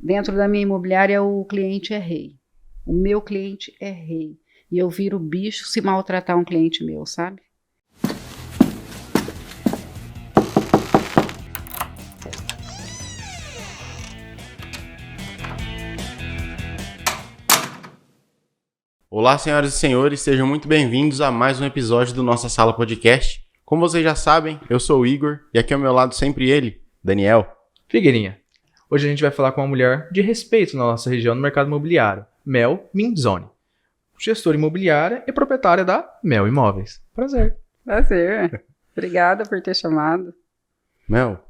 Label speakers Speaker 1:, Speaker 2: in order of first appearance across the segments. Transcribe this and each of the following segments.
Speaker 1: dentro da minha imobiliária o cliente é rei. O meu cliente é rei. E eu viro bicho se maltratar um cliente meu, sabe?
Speaker 2: Olá, senhoras e senhores, sejam muito bem-vindos a mais um episódio do Nossa Sala Podcast. Como vocês já sabem, eu sou o Igor e aqui ao meu lado sempre ele, Daniel.
Speaker 3: Figueirinha. Hoje a gente vai falar com uma mulher de respeito na nossa região no mercado imobiliário, Mel Minzoni, gestora imobiliária e proprietária da Mel Imóveis. Prazer.
Speaker 1: Prazer. Obrigada por ter chamado.
Speaker 2: Mel,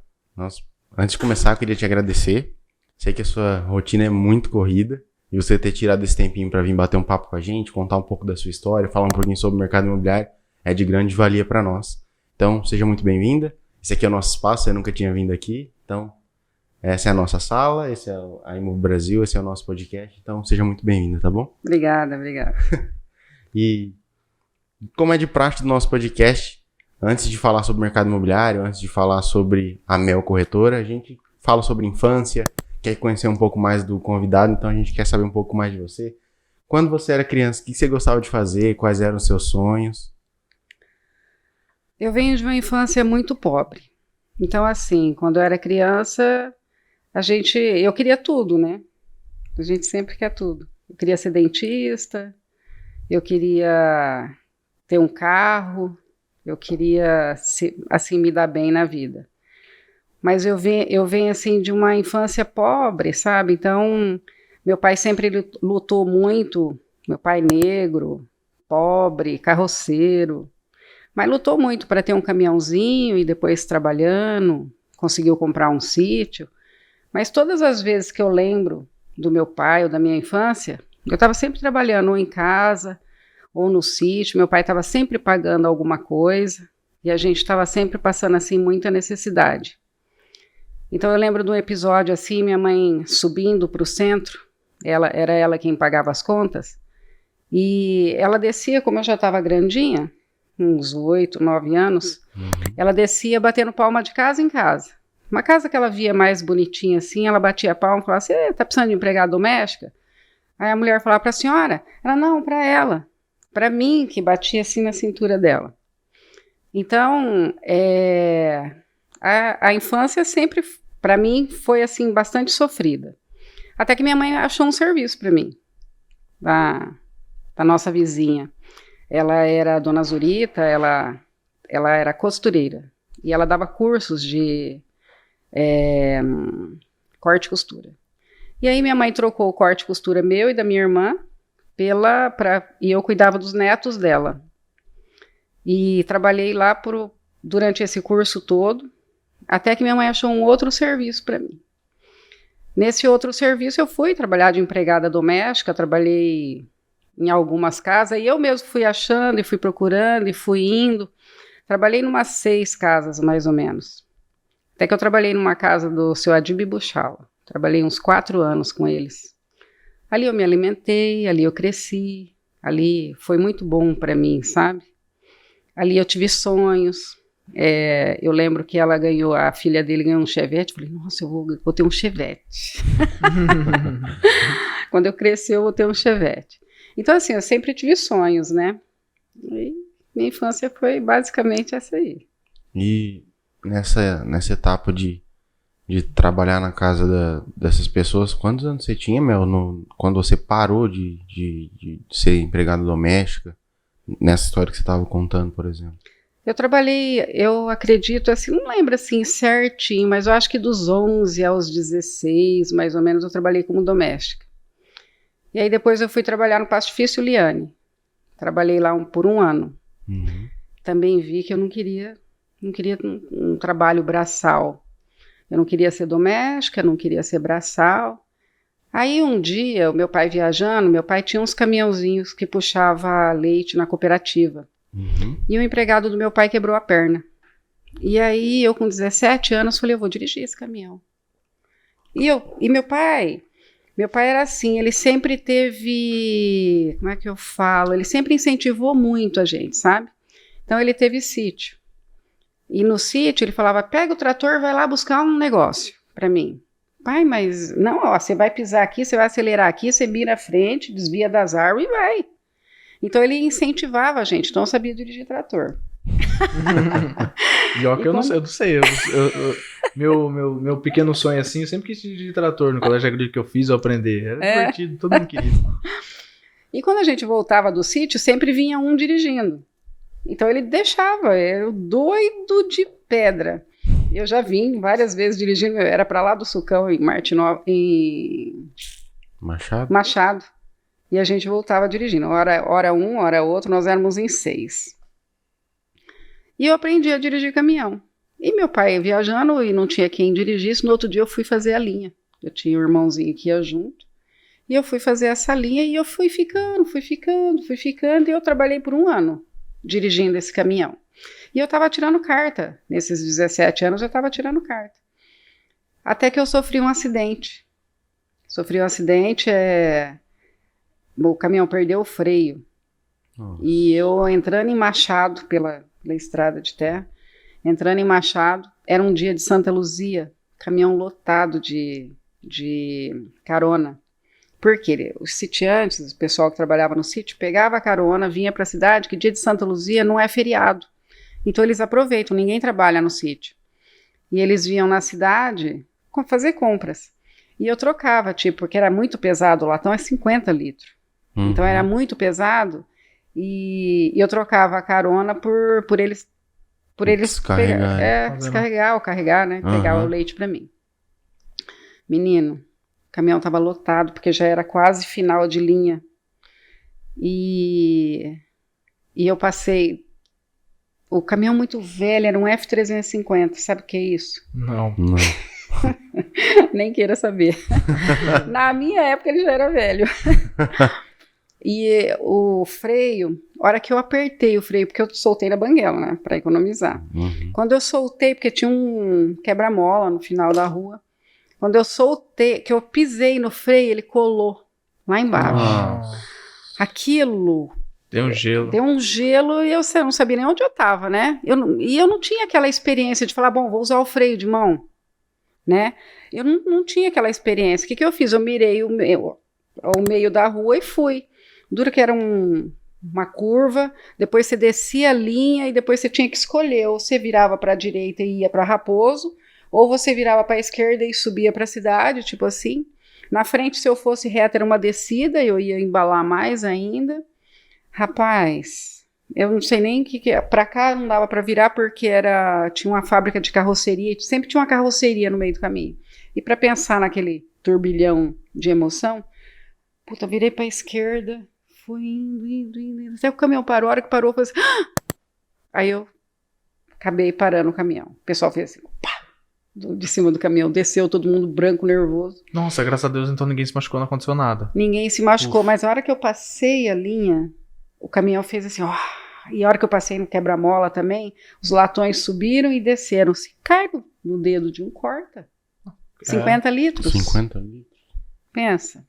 Speaker 2: antes de começar eu queria te agradecer. Sei que a sua rotina é muito corrida e você ter tirado esse tempinho para vir bater um papo com a gente, contar um pouco da sua história, falar um pouquinho sobre o mercado imobiliário é de grande valia para nós. Então, seja muito bem-vinda. Esse aqui é o nosso espaço, eu nunca tinha vindo aqui. Então, essa é a nossa sala, esse é a Imo Brasil, esse é o nosso podcast. Então, seja muito bem-vinda, tá bom?
Speaker 1: Obrigada.
Speaker 2: E como é de praxe do nosso podcast, antes de falar sobre o mercado imobiliário, antes de falar sobre a Mel Corretora, a gente fala sobre infância, quer conhecer um pouco mais do convidado, então a gente quer saber um pouco mais de você. Quando você era criança, o que você gostava de fazer? Quais eram os seus sonhos?
Speaker 1: Eu venho de uma infância muito pobre. Então, assim, quando eu era criança, eu queria tudo, né? A gente sempre quer tudo. Eu queria ser dentista, eu queria ter um carro, eu queria, assim, me dar bem na vida. Mas eu venho, assim, de uma infância pobre, sabe? Então, meu pai sempre lutou muito, meu pai negro, pobre, carroceiro, mas lutou muito para ter um caminhãozinho e depois trabalhando, conseguiu comprar um sítio. Mas todas as vezes que eu lembro do meu pai ou da minha infância, eu estava sempre trabalhando ou em casa ou no sítio, meu pai estava sempre pagando alguma coisa e a gente estava sempre passando assim muita necessidade. Então eu lembro de um episódio assim, minha mãe subindo para o centro, era ela quem pagava as contas, e ela descia, como eu já estava grandinha, uns 8, 9 anos, ela descia batendo palma de casa em casa. Uma casa que ela via mais bonitinha assim, ela batia palma e falava assim, tá precisando de empregada doméstica? Aí a mulher falava para a senhora, ela não, para ela, para mim, que batia assim na cintura dela. Então, a infância sempre, para mim, foi assim bastante sofrida. Até que minha mãe achou um serviço para mim, da nossa vizinha. Ela era dona Zurita, ela era costureira. E ela dava cursos de corte e costura. E aí minha mãe trocou o corte e costura meu e da minha irmã e eu cuidava dos netos dela. E trabalhei lá durante esse curso todo, até que minha mãe achou um outro serviço para mim. Nesse outro serviço eu fui trabalhar de empregada doméstica, trabalhei em algumas casas, e eu mesmo fui achando e fui procurando e fui indo. Trabalhei em umas 6 casas, mais ou menos. Até que eu trabalhei numa casa do seu Adib Buchala. Trabalhei uns 4 anos com eles. Ali eu me alimentei, ali eu cresci, ali foi muito bom para mim, sabe? Ali eu tive sonhos. Eu lembro que a filha dele ganhou um Chevette. Falei, nossa, eu vou ter um Chevette. Quando eu crescer, eu vou ter um Chevette. Então, assim, eu sempre tive sonhos, né? E minha infância foi basicamente essa aí.
Speaker 2: E nessa etapa de trabalhar na casa dessas pessoas, quantos anos você tinha, Mel, quando você parou de ser empregada doméstica? Nessa história que você estava contando, por exemplo.
Speaker 1: Eu trabalhei, eu acredito, assim, não lembro assim certinho, mas eu acho que dos 11 aos 16, mais ou menos, eu trabalhei como doméstica. E aí depois eu fui trabalhar no Pastifício Liane. Trabalhei lá por 1 ano.
Speaker 2: Uhum.
Speaker 1: Também vi que eu não queria um trabalho braçal. Eu não queria ser doméstica, não queria ser braçal. Aí um dia, o meu pai viajando, meu pai tinha uns caminhãozinhos que puxava leite na cooperativa.
Speaker 2: Uhum.
Speaker 1: E o empregado do meu pai quebrou a perna. E aí eu com 17 anos falei, eu vou dirigir esse caminhão. E meu pai era assim, ele sempre teve, como é que eu falo? Ele sempre incentivou muito a gente, sabe? Então ele teve sítio. E no sítio ele falava, pega o trator, vai lá buscar um negócio para mim. Pai, mas não, ó, você vai pisar aqui, você vai acelerar aqui, você mira à frente, desvia das árvores e vai. Então ele incentivava a gente, então eu sabia dirigir trator.
Speaker 3: Pior que eu não sei. Meu pequeno sonho assim, eu sempre quis dirigir trator no colégio agrícola que eu fiz, eu aprender. Era divertido, todo mundo queria.
Speaker 1: E quando a gente voltava do sítio, sempre vinha um dirigindo. Então ele deixava, eu doido de pedra. Eu já vim várias vezes dirigindo, era para lá do Sucão, em Machado. E a gente voltava dirigindo, hora um, hora outro, nós éramos em 6. E eu aprendi a dirigir caminhão. E meu pai viajando e não tinha quem dirigisse, no outro dia eu fui fazer a linha. Eu tinha um irmãozinho que ia junto. E eu fui fazer essa linha e eu fui ficando, e eu trabalhei por 1 ano dirigindo esse caminhão. E eu estava tirando carta, nesses 17 anos eu estava tirando carta. Até que eu sofri um acidente. O caminhão perdeu o freio.
Speaker 2: Nossa.
Speaker 1: E eu entrando em Machado, pela estrada de terra, entrando em Machado, era um dia de Santa Luzia, caminhão lotado de carona. Porque os sitiantes, o pessoal que trabalhava no sítio, pegava a carona, vinha para a cidade, que dia de Santa Luzia não é feriado. Então eles aproveitam, ninguém trabalha no sítio. E eles vinham na cidade fazer compras. E eu trocava, porque era muito pesado, o latão é 50 litros. Então era muito pesado, e eu trocava a carona por eles descarregar ou carregar, né? Pegar o leite para mim. Menino, o caminhão estava lotado, porque já era quase final de linha. E eu passei. O caminhão muito velho, era um F350, sabe o que é isso?
Speaker 3: Não.
Speaker 1: Nem queira saber. Na minha época ele já era velho. E o freio, a hora que eu apertei o freio, porque eu soltei na banguela, né, para economizar. Quando eu soltei, porque tinha um quebra-mola no final da rua, quando eu soltei, que eu pisei no freio, ele colou lá embaixo. Aquilo
Speaker 3: deu um gelo.
Speaker 1: E eu não sabia nem onde eu estava, né? Eu não tinha aquela experiência de falar, bom, vou usar o freio de mão, né? Eu não tinha aquela experiência. O que eu fiz? Eu mirei o meio da rua e fui. Dura que era uma curva, depois você descia a linha e depois você tinha que escolher, ou você virava para a direita e ia para Raposo, ou você virava para a esquerda e subia para a cidade, tipo assim. Na frente, se eu fosse reta, era uma descida, eu ia embalar mais ainda. Rapaz, eu não sei nem o que é. Para cá não dava para virar porque tinha uma fábrica de carroceria, sempre tinha uma carroceria no meio do caminho. E para pensar naquele turbilhão de emoção, puta, virei para a esquerda, fui indo, até o caminhão parou, a hora que parou, eu falei assim, ah! Aí eu acabei parando o caminhão. O pessoal fez assim, pá, de cima do caminhão, desceu todo mundo branco, nervoso.
Speaker 3: Nossa, graças a Deus, então ninguém se machucou, não aconteceu nada.
Speaker 1: Ninguém se machucou, mas a hora que eu passei a linha, o caminhão fez assim, ó, e a hora que eu passei no quebra-mola também, os latões subiram e desceram. Se cai no dedo de um, corta. 50 litros.
Speaker 2: 50 litros.
Speaker 1: Pensa.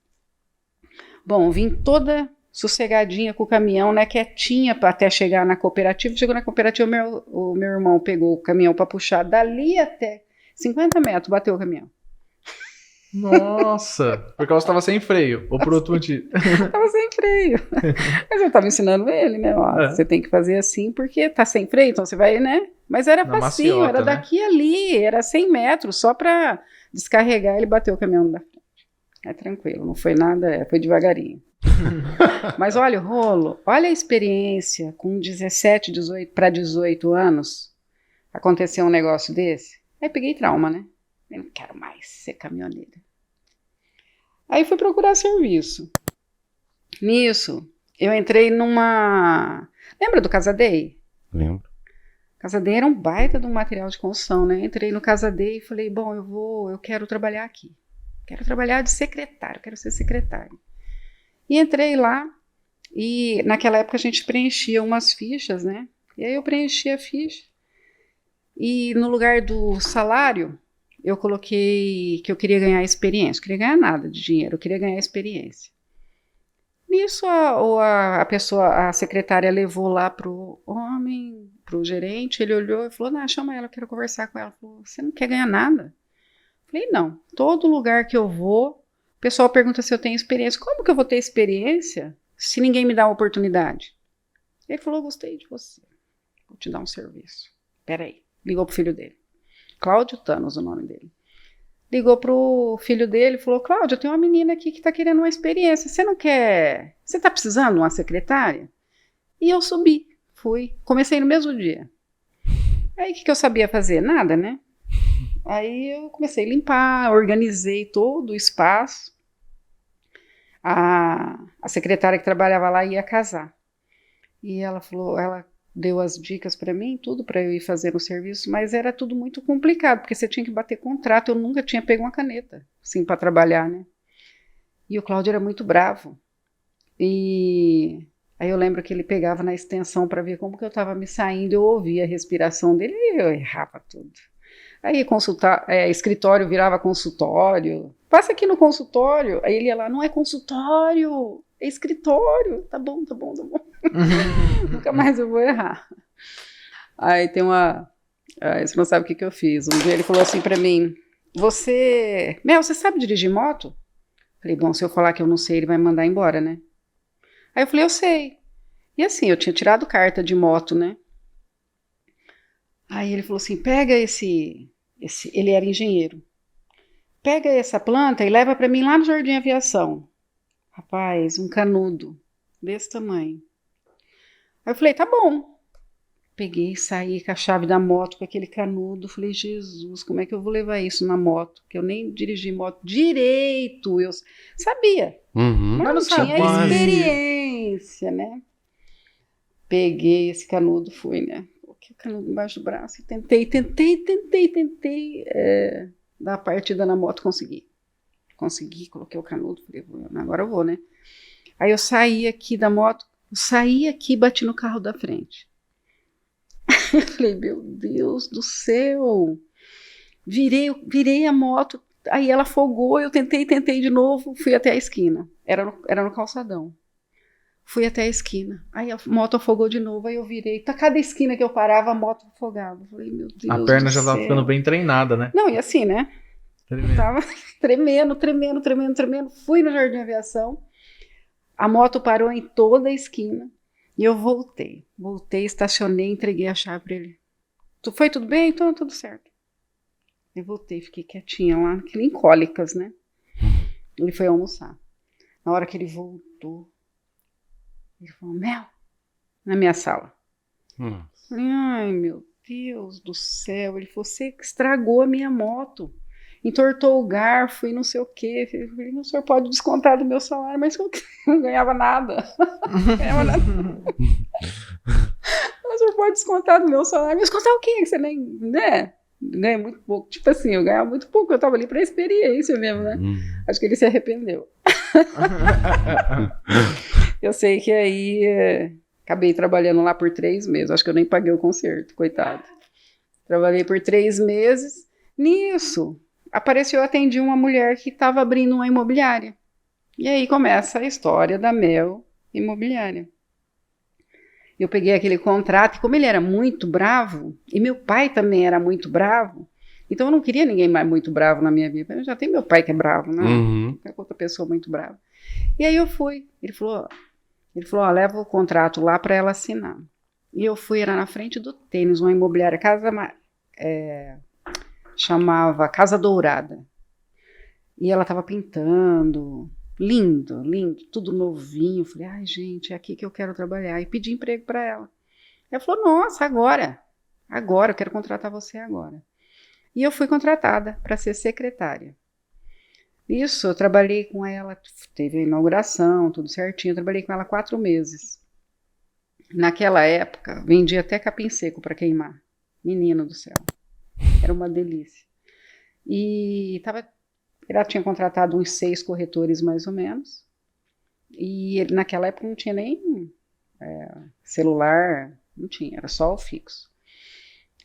Speaker 1: Bom, vim toda sossegadinha com o caminhão, né, quietinha até chegar na cooperativa. Chegou na cooperativa, o meu irmão pegou o caminhão para puxar dali até 50 metros, bateu o caminhão.
Speaker 3: Nossa, por causa estava sem freio, ou por outro motivo.
Speaker 1: Tava sem freio. Mas eu tava ensinando ele, né, ó, você tem que fazer assim porque tá sem freio, então você vai, né, mas era facinho, maciota, era daqui ali, era 100 metros, só para descarregar, ele bateu o caminhão da frente. É tranquilo, não foi nada, foi devagarinho. Mas olha o rolo, olha a experiência, com 17, 18 para 18 anos, aconteceu um negócio desse, aí peguei trauma, né? Eu não quero mais ser caminhoneira. Aí fui procurar serviço. Nisso, eu entrei numa... Lembra do Casadei?
Speaker 2: Lembro.
Speaker 1: Casadei era um baita de um material de construção, né? Entrei no Casadei e falei, bom, eu quero trabalhar aqui. Quero trabalhar de secretário, quero ser secretário. E entrei lá, e naquela época a gente preenchia umas fichas, né? E aí eu preenchi a ficha. E no lugar do salário, eu coloquei que eu queria ganhar experiência. Não queria ganhar nada de dinheiro, eu queria ganhar experiência. Nisso, a pessoa, a secretária levou lá pro homem, pro gerente, ele olhou e falou, não, chama ela, eu quero conversar com ela. Falou, você não quer ganhar nada? Eu Falei, não, todo lugar que eu vou, o pessoal pergunta se eu tenho experiência. Como que eu vou ter experiência se ninguém me dá uma oportunidade? Ele falou, gostei de você, vou te dar um serviço. Peraí, ligou pro filho dele. Cláudio Thanos, o nome dele. Ligou pro filho dele e falou, Cláudio, tem uma menina aqui que tá querendo uma experiência, você não quer... Você tá precisando de uma secretária? E eu subi, fui, comecei no mesmo dia. Aí o que eu sabia fazer? Nada, né? Aí eu comecei a limpar, organizei todo o espaço. A secretária que trabalhava lá ia casar. E ela falou, ela deu as dicas para mim, tudo para eu ir fazer no serviço, mas era tudo muito complicado, porque você tinha que bater contrato, eu nunca tinha pego uma caneta, assim, para trabalhar, né? E o Cláudio era muito bravo. E aí eu lembro que ele pegava na extensão para ver como que eu estava me saindo, eu ouvia a respiração dele e eu errava tudo. Aí escritório virava consultório. Passa aqui no consultório. Aí ele ia lá, não é consultório, é escritório. Tá bom. Nunca mais eu vou errar. Aí tem uma... você não sabe o que eu fiz. Um dia ele falou assim pra mim, Mel, você sabe dirigir moto? Falei, bom, se eu falar que eu não sei, ele vai me mandar embora, né? Aí eu falei, eu sei. E assim, eu tinha tirado carta de moto, né? Aí ele falou assim, pega ele era engenheiro, pega essa planta e leva para mim lá no Jardim Aviação. Rapaz, um canudo desse tamanho. Aí eu falei, tá bom. Peguei, saí com a chave da moto, com aquele canudo. Falei, Jesus, como é que eu vou levar isso na moto? Porque eu nem dirigi moto direito. Eu sabia, mas não tinha experiência, né? Peguei esse canudo, fui, né? Coloquei o canudo embaixo do braço e tentei dar a partida na moto, consegui, coloquei o canudo, falei, agora eu vou, né? Aí eu saí aqui da moto, bati no carro da frente. Falei, meu Deus do céu, virei a moto, aí ela afogou, eu tentei de novo, fui até a esquina, era no calçadão. Fui até a esquina, aí a moto afogou de novo, aí eu virei, cada esquina que eu parava, a moto afogava. Falei, meu Deus do céu.
Speaker 3: A perna já tava ficando bem treinada, né?
Speaker 1: Não, e assim, né?
Speaker 3: Tremendo.
Speaker 1: Tava tremendo. Fui no Jardim Aviação, a moto parou em toda a esquina, e eu voltei, estacionei, entreguei a chave pra ele. Foi tudo bem? Então, tudo certo. Eu voltei, fiquei quietinha lá, em cólicas, né? Ele foi almoçar. Na hora que ele voltou, ele falou, Mel, na minha sala. Falei, ai, meu Deus do céu. Ele falou, você estragou a minha moto. Entortou o garfo e não sei o quê. Eu falei, o senhor pode descontar do meu salário, mas eu não ganhava nada. Não ganhava nada. O senhor pode descontar do meu salário. Mas descontar o quê? Você nem, né? Ganha muito pouco. Tipo assim, eu ganhava muito pouco. Eu tava ali pra experiência mesmo, né? Acho que ele se arrependeu. Eu sei que aí acabei trabalhando lá por 3 meses. Acho que eu nem paguei o conserto, coitado. Trabalhei por 3 meses. Nisso, eu atendi uma mulher que estava abrindo uma imobiliária. E aí começa a história da Mel Imobiliária. Eu peguei aquele contrato, e como ele era muito bravo, e meu pai também era muito bravo, então eu não queria ninguém mais muito bravo na minha vida. Eu já tenho meu pai que é bravo, né? É outra pessoa muito brava. E aí eu fui. Ele falou, leva o contrato lá para ela assinar. E eu fui, era na frente do Tênis, uma imobiliária, chamava Casa Dourada. E ela estava pintando, lindo, tudo novinho. Falei, ai gente, é aqui que eu quero trabalhar. E pedi emprego para ela. Ela falou, nossa, agora, eu quero contratar você agora. E eu fui contratada para ser secretária. Isso, eu trabalhei com ela, teve a inauguração, tudo certinho, eu trabalhei com ela 4 meses. Naquela época, vendia até capim seco para queimar. Menino do céu, era uma delícia. E ela tinha contratado uns 6 corretores mais ou menos, e naquela época não tinha nem celular, não tinha, era só o fixo.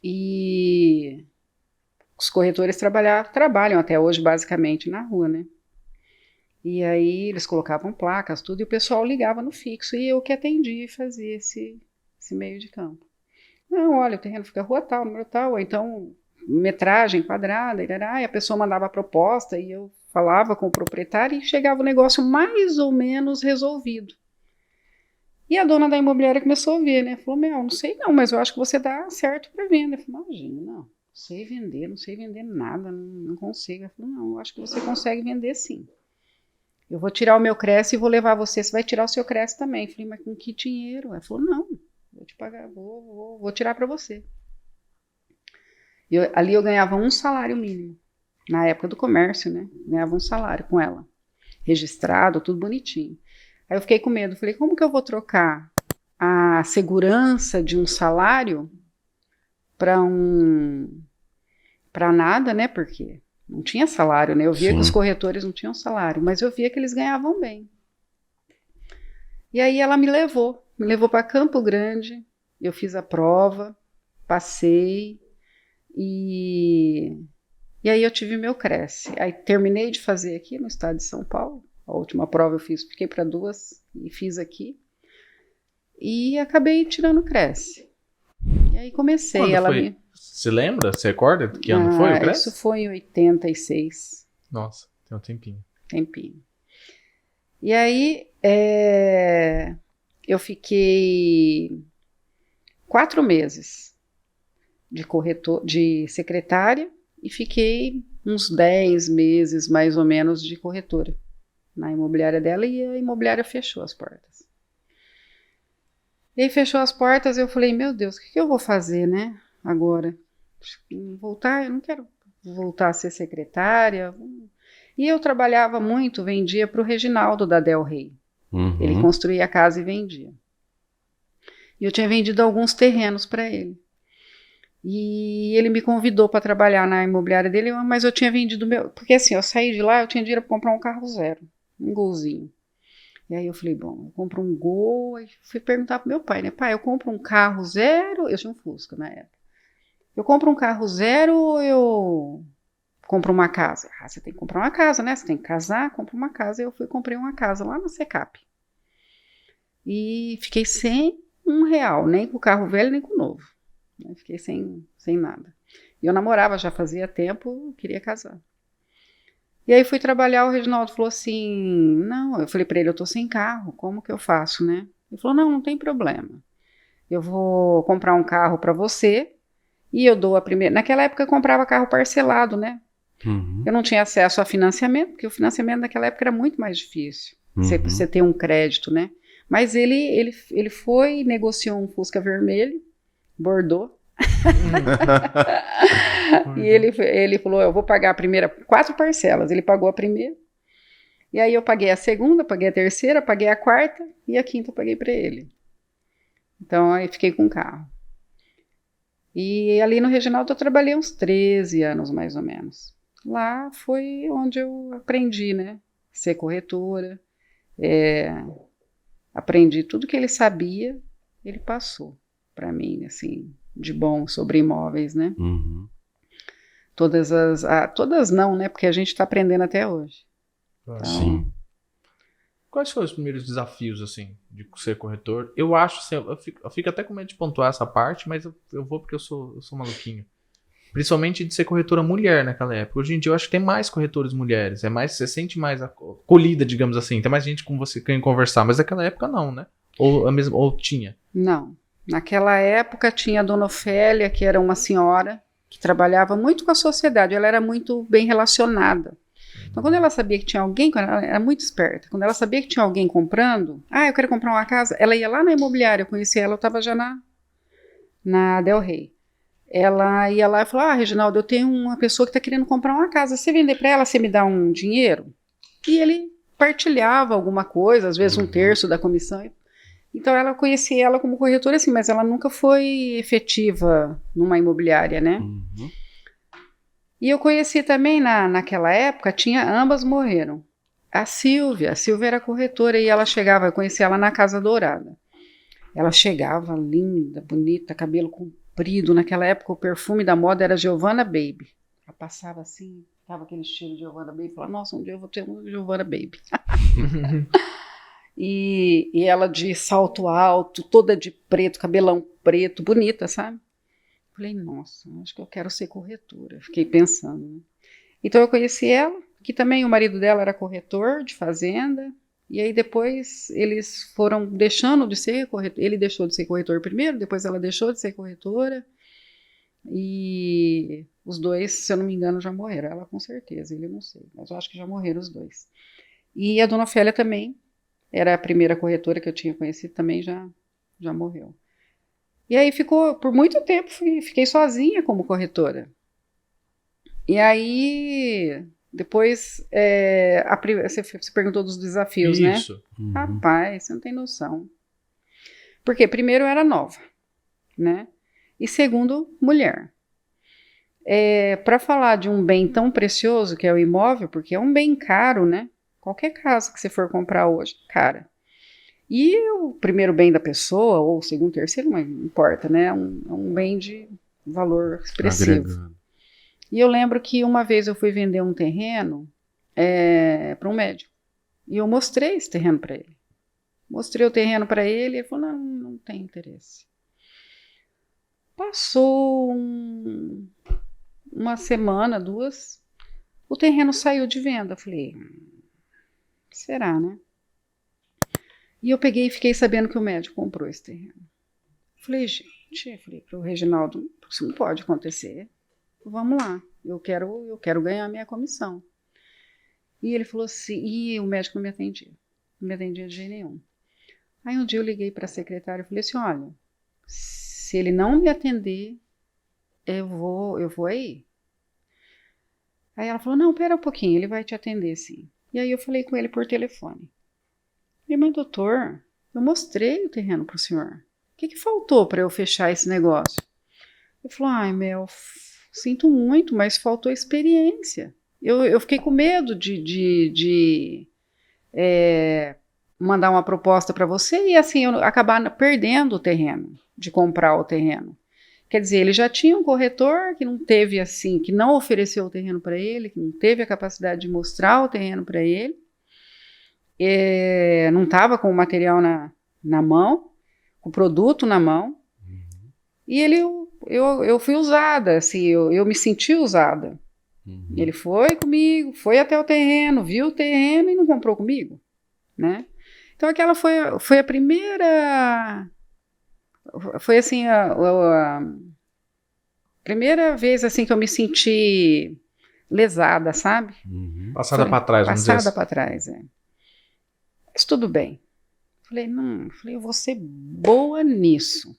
Speaker 1: E os corretores trabalham até hoje basicamente na rua, né? E aí eles colocavam placas, tudo, e o pessoal ligava no fixo, e eu que atendia e fazia esse meio de campo. Não, olha, o terreno fica rua tal, número tal, ou então metragem quadrada, e a pessoa mandava a proposta e eu falava com o proprietário e chegava o negócio mais ou menos resolvido. E a dona da imobiliária começou a ver, né? Falou, não sei não, mas eu acho que você dá certo para venda. Eu falei, imagina, não sei vender nada, não consigo. Ela falou, não, eu acho que você consegue vender sim. Eu vou tirar o meu Cresce e vou levar você vai tirar o seu Cresce também. Eu falei, mas com que dinheiro? Ela falou, não, vou te pagar, vou tirar para você. Ali eu ganhava um salário mínimo, na época do comércio, né? Ganhava um salário com ela, registrado, tudo bonitinho. Aí eu fiquei com medo, falei, como que eu vou trocar a segurança de um salário para nada, né? Porque não tinha salário, né? Eu via que os corretores não tinham salário, mas eu via que eles ganhavam bem. E aí ela me levou para Campo Grande, eu fiz a prova, passei, e aí eu tive meu Cresce. Aí terminei de fazer aqui no estado de São Paulo, a última prova eu fiz, fiquei para 2 e fiz aqui, e acabei tirando o Cresce. E aí comecei.
Speaker 3: Quando foi? Você lembra? Você recorda que ano foi o Cresce?
Speaker 1: Isso foi em 86.
Speaker 3: Nossa, tem um tempinho.
Speaker 1: E aí eu fiquei 4 meses de secretária e fiquei uns 10 meses mais ou menos de corretora na imobiliária dela, e a imobiliária fechou as portas. E aí fechou as portas, eu falei, meu Deus, o que eu vou fazer, né, agora? Eu não quero voltar a ser secretária. E eu trabalhava muito, vendia para o Reginaldo da Del Rey. Ele construía a casa e vendia. E eu tinha vendido alguns terrenos para ele. E ele me convidou para trabalhar na imobiliária dele, mas eu tinha vendido meu... Porque assim, eu saí de lá, eu tinha dinheiro para comprar um carro zero, um Golzinho. E aí eu falei, bom, eu compro um Gol, e fui perguntar pro meu pai, né? Pai, eu compro um carro zero, eu tinha um Fusca na época. Eu compro um carro zero ou eu compro uma casa? Ah, você tem que comprar uma casa, né? Você tem que casar, compra uma casa. E eu fui e comprei uma casa lá na Secap. E fiquei sem R$1, nem com o carro velho, nem com o novo. Fiquei sem nada. E eu namorava já fazia tempo, queria casar. E aí fui trabalhar, o Reginaldo falou assim, não, eu falei para ele, eu tô sem carro, como que eu faço, né? Ele falou, não tem problema. Eu vou comprar um carro para você e eu dou a primeira... Naquela época eu comprava carro parcelado, né? Eu não tinha acesso a financiamento, porque o financiamento naquela época era muito mais difícil. Você ter um crédito, né? Mas ele foi e negociou um Fusca vermelho, Bordeaux. E ele falou, eu vou pagar a primeira, 4 parcelas. Ele pagou a primeira. E aí eu paguei a segunda, paguei a terceira, paguei a quarta e a quinta eu paguei para ele. Então aí fiquei com o carro. E ali no Reginaldo eu trabalhei uns 13 anos mais ou menos. Lá foi onde eu aprendi, né? Ser corretora. Aprendi tudo que ele sabia, ele passou para mim, assim, de bom sobre imóveis, né? Todas não, né? Porque a gente está aprendendo até hoje. Então,
Speaker 2: sim.
Speaker 3: Quais foram os primeiros desafios, assim, de ser corretor? Eu acho, assim, eu fico até com medo de pontuar essa parte, mas eu vou porque eu sou maluquinho. Principalmente de ser corretora mulher naquela época. Hoje em dia eu acho que tem mais corretores mulheres. Você sente mais acolhida, digamos assim. Tem mais gente com você que quer conversar. Mas naquela época não, né? Ou tinha?
Speaker 1: Não. Naquela época tinha a Dona Ofélia, que era uma senhora que trabalhava muito com a sociedade. Ela era muito bem relacionada. Então, quando ela sabia que tinha alguém, ela era muito esperta. Quando ela sabia que tinha alguém comprando, eu quero comprar uma casa, ela ia lá na imobiliária, eu conheci ela, eu estava já na Del Rey. Ela ia lá e falou, Reginaldo, eu tenho uma pessoa que está querendo comprar uma casa, você vender para ela, você me dá um dinheiro? E ele partilhava alguma coisa, às vezes 1/3 da comissão. Então, ela conhecia ela como corretora, assim, mas ela nunca foi efetiva numa imobiliária, né? E eu conheci também, naquela época, ambas morreram. A Silvia era corretora e ela chegava, eu conheci ela na Casa Dourada. Ela chegava linda, bonita, cabelo comprido. Naquela época, o perfume da moda era Giovanna Baby. Ela passava assim, tava aquele cheiro de Giovanna Baby. Falava, nossa, um dia eu vou ter um Giovanna Baby. E ela de salto alto, toda de preto, cabelão preto, bonita, sabe? Falei, nossa, acho que eu quero ser corretora. Fiquei pensando, né? Então eu conheci ela, que também o marido dela era corretor de fazenda, e aí depois eles foram deixando de ser corretor. Ele deixou de ser corretor primeiro, depois ela deixou de ser corretora, e os dois, se eu não me engano, já morreram. Ela com certeza, ele não sei, mas eu acho que já morreram os dois. E a dona Ofélia também, era a primeira corretora que eu tinha conhecido, também já morreu. E aí ficou, por muito tempo, fiquei sozinha como corretora. E aí, depois, você perguntou dos desafios, né?
Speaker 3: Isso.
Speaker 1: Rapaz, você não tem noção. Porque primeiro eu era nova, né? E segundo, mulher. Para falar de um bem tão precioso que é o imóvel, porque é um bem caro, né? Qualquer casa que você for comprar hoje, cara. E o primeiro bem da pessoa, ou o segundo, terceiro, não importa, né? É um bem de valor expressivo.
Speaker 2: Agregando.
Speaker 1: E eu lembro que uma vez eu fui vender um terreno para um médico. E eu mostrei esse terreno para ele. Mostrei o terreno para ele e ele falou, não tem interesse. Passou uma semana, 2, o terreno saiu de venda. Eu falei, será, né? E eu peguei e fiquei sabendo que o médico comprou esse terreno. Falei, falei para o Reginaldo, isso não pode acontecer. Vamos lá, eu quero ganhar minha comissão. E ele falou assim, e o médico não me atendia de jeito nenhum. Aí um dia eu liguei para a secretária e falei assim, olha, se ele não me atender, eu vou aí. Aí ela falou, não, pera um pouquinho, ele vai te atender sim. E aí eu falei com ele por telefone. Falei, mas doutor, eu mostrei o terreno para o senhor. O que faltou para eu fechar esse negócio? Ele falou, ai, Mel, sinto muito, mas faltou experiência. Eu fiquei com medo de mandar uma proposta para você e assim eu acabar perdendo o terreno, de comprar o terreno. Quer dizer, ele já tinha um corretor que não teve assim, que não ofereceu o terreno para ele, que não teve a capacidade de mostrar o terreno para ele, não estava com o material na mão, com o produto na mão, e eu fui usada, assim, eu me senti usada. Ele foi comigo, foi até o terreno, viu o terreno e não comprou comigo, né? Então aquela foi a primeira, foi assim a primeira vez assim que eu me senti lesada, sabe?
Speaker 3: Passada para trás, vamos dizer assim.
Speaker 1: Passada para trás, Mas tudo bem. Falei, eu vou ser boa nisso.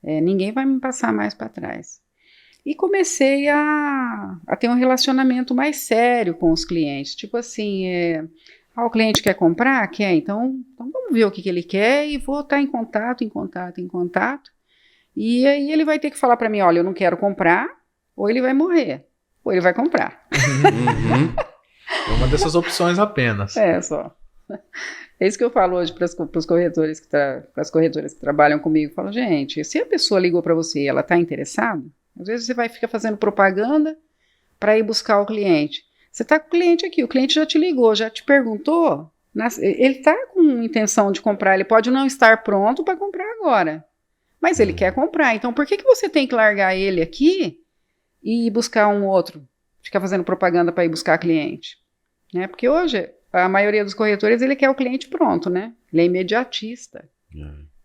Speaker 1: Ninguém vai me passar mais para trás. E comecei a ter um relacionamento mais sério com os clientes. Tipo assim, o cliente quer comprar? Quer, então vamos ver o que ele quer e vou estar em contato. E aí ele vai ter que falar para mim, olha, eu não quero comprar, ou ele vai morrer, ou ele vai comprar.
Speaker 3: É uma dessas opções apenas.
Speaker 1: Só. É isso que eu falo hoje para os corretores, para as corretoras que trabalham comigo. Eu falo, gente, se a pessoa ligou para você e ela está interessada, às vezes você vai ficar fazendo propaganda para ir buscar o cliente. Você está com o cliente aqui, o cliente já te ligou, já te perguntou, ele está com intenção de comprar, ele pode não estar pronto para comprar agora, mas ele quer comprar. Então, por que você tem que largar ele aqui e ir buscar um outro, ficar fazendo propaganda para ir buscar cliente? Né? Porque hoje, a maioria dos corretores, ele quer o cliente pronto, né? Ele é imediatista.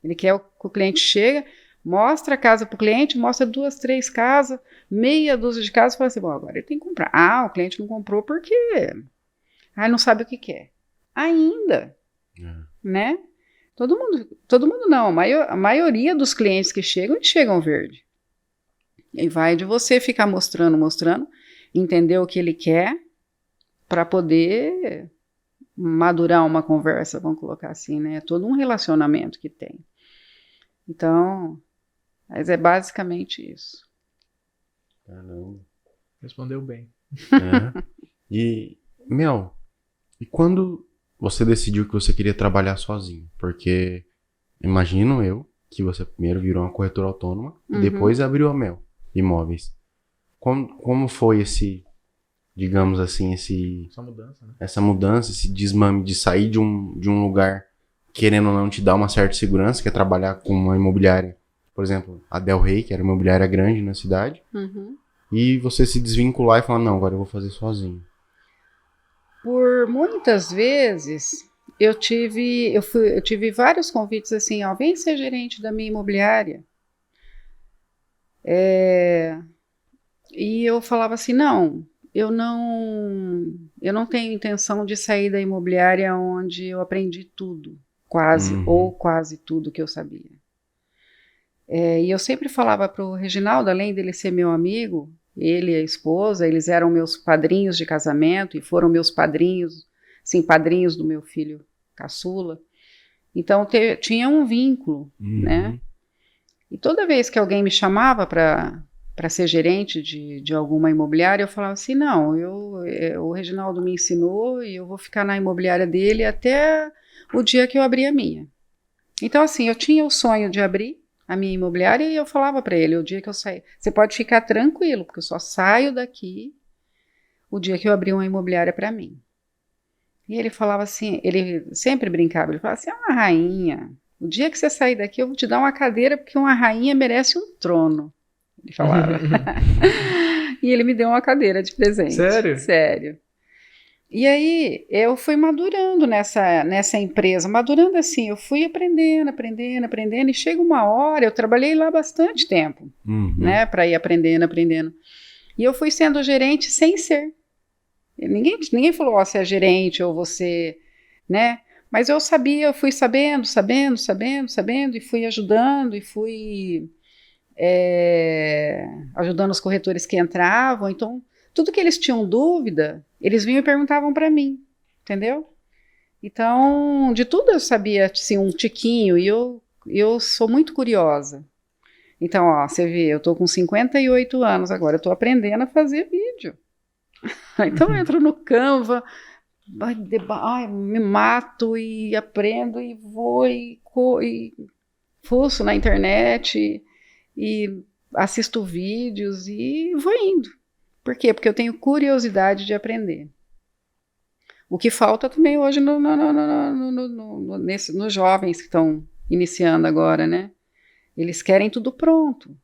Speaker 1: Ele quer que o cliente chega, mostra a casa para o cliente, mostra 2, 3 casas, meia dúzia de casas, e fala assim, bom, agora ele tem que comprar. O cliente não comprou porque ele não sabe o que quer. Ainda, né? Todo mundo não, a maioria dos clientes que chegam verde. E vai de você ficar mostrando, entender o que ele quer, para poder madurar uma conversa, vamos colocar assim, né? É todo um relacionamento que tem. Então, mas é basicamente isso.
Speaker 2: Caramba.
Speaker 3: Respondeu bem.
Speaker 2: E, Mel, e quando você decidiu que você queria trabalhar sozinho? Porque imagino eu que você primeiro virou uma corretora autônoma e depois abriu a Mel Imóveis. Como foi digamos assim, essa mudança, esse desmame de sair de um lugar, querendo ou não te dar uma certa segurança, que é trabalhar com uma imobiliária por exemplo, a Del Rey, que era uma imobiliária grande na cidade, e você se desvincular e falar, não, agora eu vou fazer sozinho?
Speaker 1: Por muitas vezes, eu tive vários convites assim, ó, vem ser gerente da minha imobiliária. E eu falava assim, não, eu não tenho intenção de sair da imobiliária onde eu aprendi tudo, quase, ou quase tudo que eu sabia. E eu sempre falava para o Reginaldo, além dele ser meu amigo, ele e a esposa, eles eram meus padrinhos de casamento e foram meus padrinhos, sim, padrinhos do meu filho caçula. Então tinha um vínculo, né? E toda vez que alguém me chamava para ser gerente de alguma imobiliária, eu falava assim, não, o Reginaldo me ensinou e eu vou ficar na imobiliária dele até o dia que eu abrir a minha. Então, assim, eu tinha o sonho de abrir a minha imobiliária e eu falava para ele, o dia que eu sair, você pode ficar tranquilo, porque eu só saio daqui o dia que eu abrir uma imobiliária para mim. E ele falava assim, ele sempre brincava, ele falava assim, é uma rainha, o dia que você sair daqui eu vou te dar uma cadeira porque uma rainha merece um trono. Ele falava. E ele me deu uma cadeira de presente.
Speaker 3: Sério?
Speaker 1: Sério. E aí eu fui madurando nessa empresa, madurando assim, eu fui aprendendo, e chega uma hora, eu trabalhei lá bastante tempo, né, para ir aprendendo. E eu fui sendo gerente sem ser. Ninguém falou, ó, você é gerente ou você, né, mas eu sabia, eu fui sabendo, e fui ajudando, e fui ajudando os corretores que entravam, então tudo que eles tinham dúvida, eles vinham e perguntavam para mim, entendeu? Então, de tudo eu sabia, assim, um tiquinho, e eu sou muito curiosa. Então, ó, você vê, eu tô com 58 anos agora, eu tô aprendendo a fazer vídeo. Então eu entro no Canva, me mato e aprendo e vou e fuço na internet e assisto vídeos e vou indo. Por quê? Porque eu tenho curiosidade de aprender. O que falta também hoje nos jovens que estão iniciando agora, né? Eles querem tudo pronto.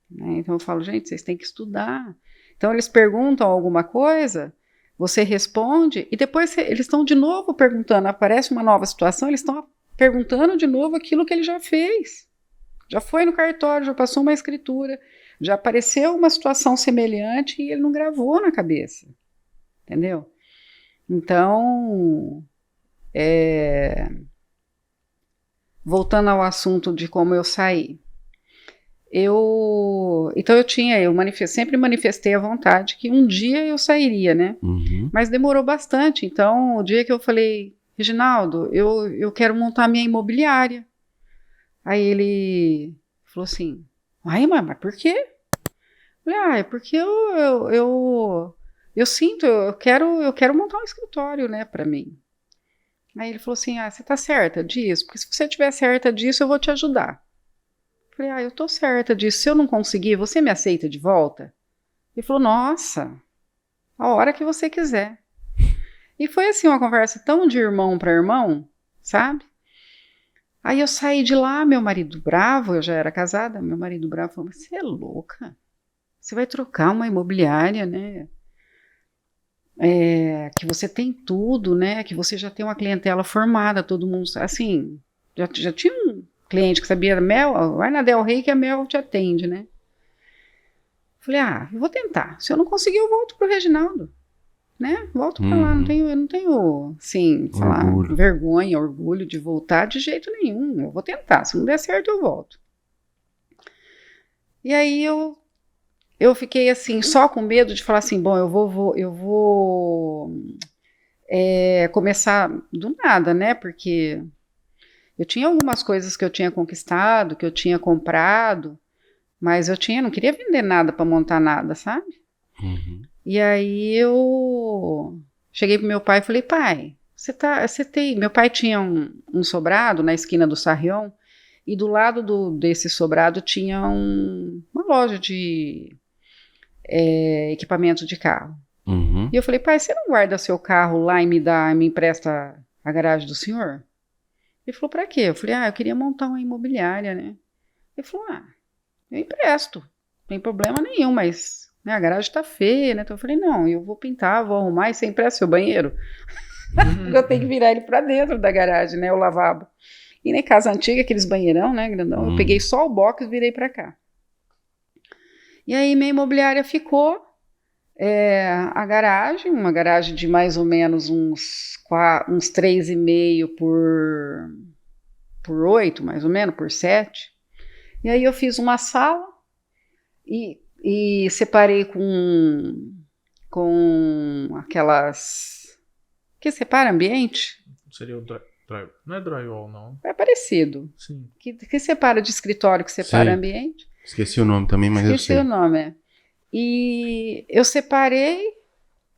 Speaker 1: Né? Então eu falo, gente, vocês têm que estudar. Então eles perguntam alguma coisa, você responde, e depois eles estão de novo perguntando, aparece uma nova situação, eles estão perguntando de novo aquilo que ele já fez. Já foi no cartório, já passou uma escritura, já apareceu uma situação semelhante e ele não gravou na cabeça, entendeu? Então, voltando ao assunto de como eu saí, sempre manifestei a vontade que um dia eu sairia, né? Mas demorou bastante, então o dia que eu falei, Reginaldo, eu quero montar minha imobiliária. Aí ele falou assim, mas por quê? Eu falei, é porque eu sinto, eu quero montar um escritório, né, para mim. Aí ele falou assim, você tá certa disso? Porque se você estiver certa disso, eu vou te ajudar. Eu falei, eu tô certa disso, se eu não conseguir, você me aceita de volta? Ele falou, nossa, a hora que você quiser. E foi assim, uma conversa tão de irmão para irmão, sabe? Aí eu saí de lá, meu marido bravo, eu já era casada, meu marido bravo falou, você é louca? Você vai trocar uma imobiliária, né? Que você tem tudo, né? Que você já tem uma clientela formada, todo mundo, assim, já tinha um cliente que sabia Mel, vai na Del Rey que a Mel te atende, né? Falei, eu vou tentar. Se eu não conseguir, eu volto pro Reginaldo, né? Volto pra lá, eu não tenho, assim, vergonha, orgulho de voltar de jeito nenhum. Eu vou tentar, se não der certo, eu volto. E aí eu fiquei assim, só com medo de falar assim, bom, eu vou começar do nada, né? Porque eu tinha algumas coisas que eu tinha conquistado, que eu tinha comprado, mas eu não queria vender nada para montar nada, sabe? E aí eu cheguei pro meu pai e falei, pai, meu pai tinha um sobrado na esquina do Sarrião, e do lado desse sobrado tinha uma loja de equipamento de carro. E eu falei, pai, você não guarda seu carro lá e me empresta a garagem do senhor? Ele falou, pra quê? Eu falei, eu queria montar uma imobiliária, né? Ele falou, eu empresto, não tem problema nenhum, mas né, a garagem tá feia, né? Então eu falei, não, eu vou pintar, vou arrumar e você empresta seu banheiro? Eu tenho que virar ele pra dentro da garagem, né? O lavabo. E na casa antiga, aqueles banheirão, né, grandão, eu peguei só o box e virei pra cá. E aí minha imobiliária ficou a garagem, uma garagem de mais ou menos uns 3,5 por 8, mais ou menos, por 7. E aí eu fiz uma sala e separei com aquelas que separa ambiente.
Speaker 3: Seria o não é drywall, não.
Speaker 1: É parecido.
Speaker 3: Sim.
Speaker 1: Que separa de escritório, que separa
Speaker 2: Sei.
Speaker 1: ambiente.
Speaker 2: Esqueci o nome também, mas eu sei.
Speaker 1: Esqueci o nome, E eu separei,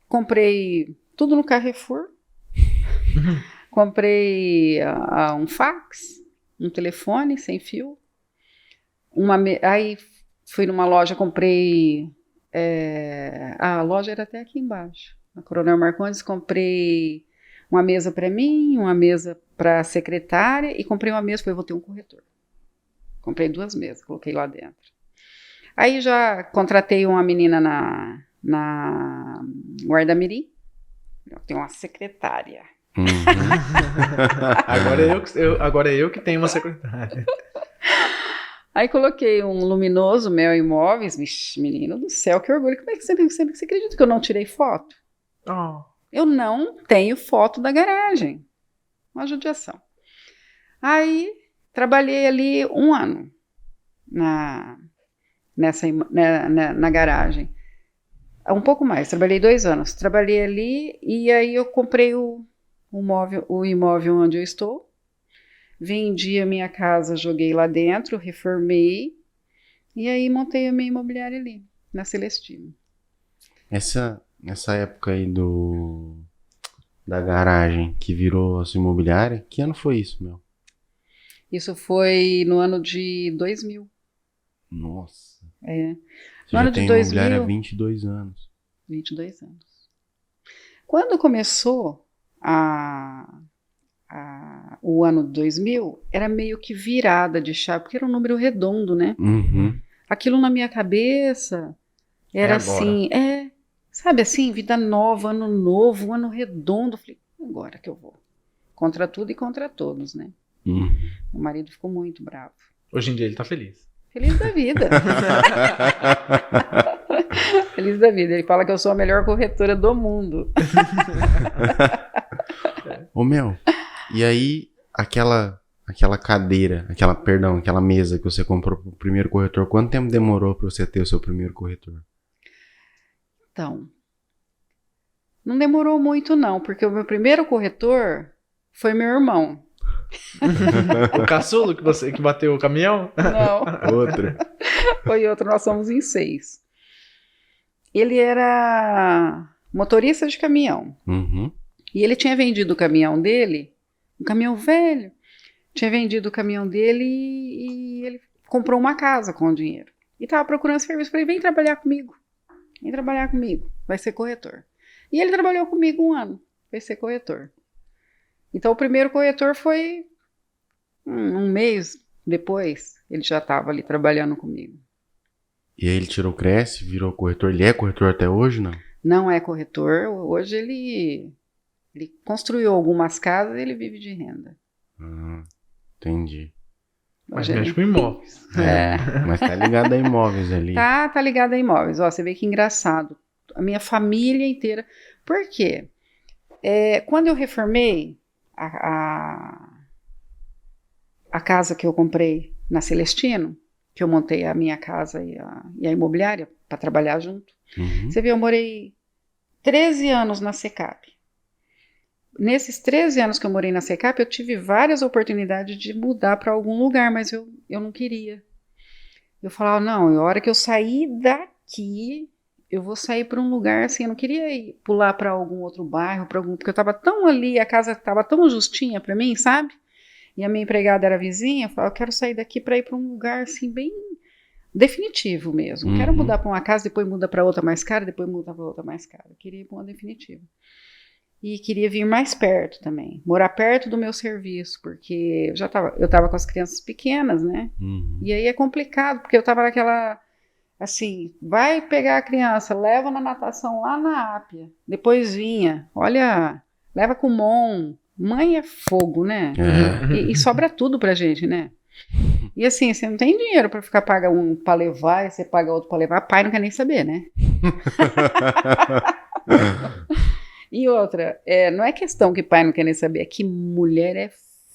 Speaker 1: comprei tudo no Carrefour. Comprei um fax, um telefone sem fio. Aí fui numa loja, comprei... a loja era até aqui embaixo. Na Coronel Marcondes, comprei uma mesa para mim, uma mesa para a secretária e comprei uma mesa, falei, vou ter um corretor. Comprei 2 mesas, coloquei lá dentro. Aí já contratei uma menina na Guarda-Mirim. Eu tenho uma secretária.
Speaker 3: Agora é eu que tenho uma secretária.
Speaker 1: Aí coloquei um luminoso, Mel Imóveis. Vixe, menino do céu, que orgulho. Como é que você acredita que eu não tirei foto?
Speaker 3: Oh.
Speaker 1: Eu não tenho foto da garagem. Uma judiação. Aí, trabalhei ali 1 ano na garagem. Um pouco mais, trabalhei 2 anos. Trabalhei ali e aí eu comprei o imóvel onde eu estou. Vendi a minha casa, joguei lá dentro, reformei. E aí montei a minha imobiliária ali, na Celestino.
Speaker 2: Nessa época aí da garagem que virou a sua imobiliária, que ano foi isso, meu?
Speaker 1: Isso foi no ano de 2000.
Speaker 2: Nossa.
Speaker 1: Você
Speaker 2: no ano de 2000, imobiliária há 22 anos.
Speaker 1: 22 anos. Quando começou o ano de 2000, era meio que virada de chave, porque era um número redondo, né?
Speaker 2: Uhum.
Speaker 1: Aquilo na minha cabeça era assim, sabe assim, vida nova, ano novo, ano redondo. Falei, agora que eu vou. Contra tudo e contra todos, né?
Speaker 2: Uhum.
Speaker 1: Meu marido ficou muito bravo.
Speaker 3: Hoje em dia ele tá feliz.
Speaker 1: Feliz da vida. Feliz da vida. Ele fala que eu sou a melhor corretora do mundo.
Speaker 2: Ô, Mel, e aí aquela cadeira, aquela mesa que você comprou pro primeiro corretor, quanto tempo demorou para você ter o seu primeiro corretor?
Speaker 1: Então, não demorou muito não, porque o meu primeiro corretor foi meu irmão.
Speaker 3: O caçulo que bateu o caminhão?
Speaker 1: Não.
Speaker 2: Outra.
Speaker 1: Foi outro, nós somos em 6. Ele era motorista de caminhão.
Speaker 2: Uhum.
Speaker 1: E ele tinha vendido o caminhão dele, um caminhão velho, tinha vendido o caminhão dele e ele comprou uma casa com o dinheiro. E estava procurando serviço. Falei, vem trabalhar comigo. Vem trabalhar comigo. Vai ser corretor. E ele trabalhou comigo 1 ano. Vai ser corretor. Então, o primeiro corretor foi 1 mês depois. Ele já estava ali trabalhando comigo.
Speaker 2: E aí ele tirou o Cresce, virou corretor. Ele é corretor até hoje, não?
Speaker 1: Não é corretor. Hoje ele construiu algumas casas e ele vive de renda.
Speaker 2: Entendi.
Speaker 3: Mas
Speaker 1: Hoje
Speaker 3: mexe com imóveis.
Speaker 2: Mas tá ligado a imóveis ali.
Speaker 1: Tá ligado a imóveis. Ó, você vê que engraçado. A minha família inteira. Por quê? Quando eu reformei a casa que eu comprei na Celestino, que eu montei a minha casa e a imobiliária para trabalhar junto.
Speaker 2: Uhum.
Speaker 1: Você vê, eu morei 13 anos na Secap. Nesses 13 anos que eu morei na Secap, eu tive várias oportunidades de mudar para algum lugar, mas eu não queria. Eu falava, não, a hora que eu sair daqui, eu vou sair para um lugar assim, eu não queria pular para algum outro bairro, porque eu estava tão ali, a casa estava tão justinha para mim, sabe? E a minha empregada era vizinha, eu falava, eu quero sair daqui para ir para um lugar assim, bem definitivo mesmo. Não quero mudar para uma casa, depois muda para outra mais cara, depois muda para outra mais cara. Eu queria ir para uma definitiva. e queria vir mais perto também, morar perto do meu serviço, porque eu tava com as crianças pequenas, né? E aí é complicado, porque eu tava naquela, assim, vai pegar a criança, leva na natação lá na Ápia, depois vinha, olha, leva com o Mon, mãe é fogo, né? E sobra tudo pra gente, né? E assim, você não tem dinheiro pra ficar paga um pra levar, e você paga outro pra levar, pai não quer nem saber, né? E outra, não é questão que pai não quer nem saber, é que mulher é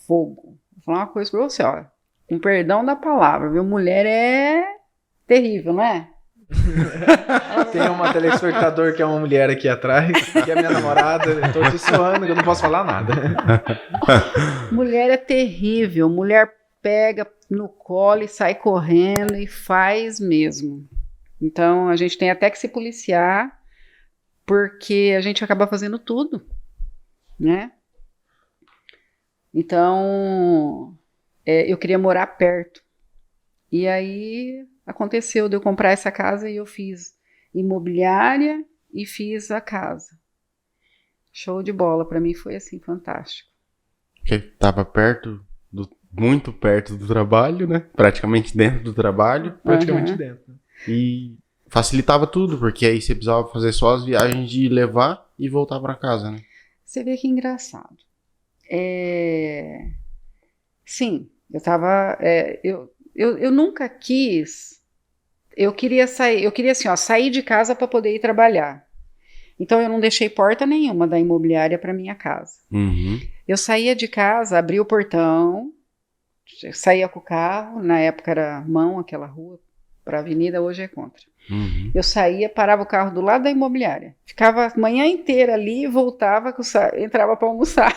Speaker 1: fogo. Vou falar uma coisa pra você, ó, com perdão da palavra, viu? Mulher é terrível, não é?
Speaker 3: Tem uma telespectador que é uma mulher aqui atrás, que é minha namorada, eu tô te suando, eu não posso falar nada.
Speaker 1: Mulher é terrível, mulher pega no colo e sai correndo e faz mesmo. Então a gente tem até que se policiar, porque a gente acaba fazendo tudo, né? Então, eu queria morar perto. E aí aconteceu de eu comprar essa casa e eu fiz imobiliária e fiz a casa. Show de bola, para mim foi assim, fantástico.
Speaker 2: Porque tava muito perto do trabalho, né? Praticamente dentro do trabalho.
Speaker 3: Praticamente dentro.
Speaker 2: E facilitava tudo, porque aí você precisava fazer só as viagens de levar e voltar para casa, né?
Speaker 1: Você vê que engraçado. Sim, eu tava... eu nunca quis... Eu queria assim, ó, sair de casa para poder ir trabalhar. Então eu não deixei porta nenhuma da imobiliária para minha casa. Eu saía de casa, abria o portão, saía com o carro, na época era mão aquela rua, para a avenida, hoje é contra. Eu saía, parava o carro do lado da imobiliária, ficava a manhã inteira ali e voltava, entrava para almoçar.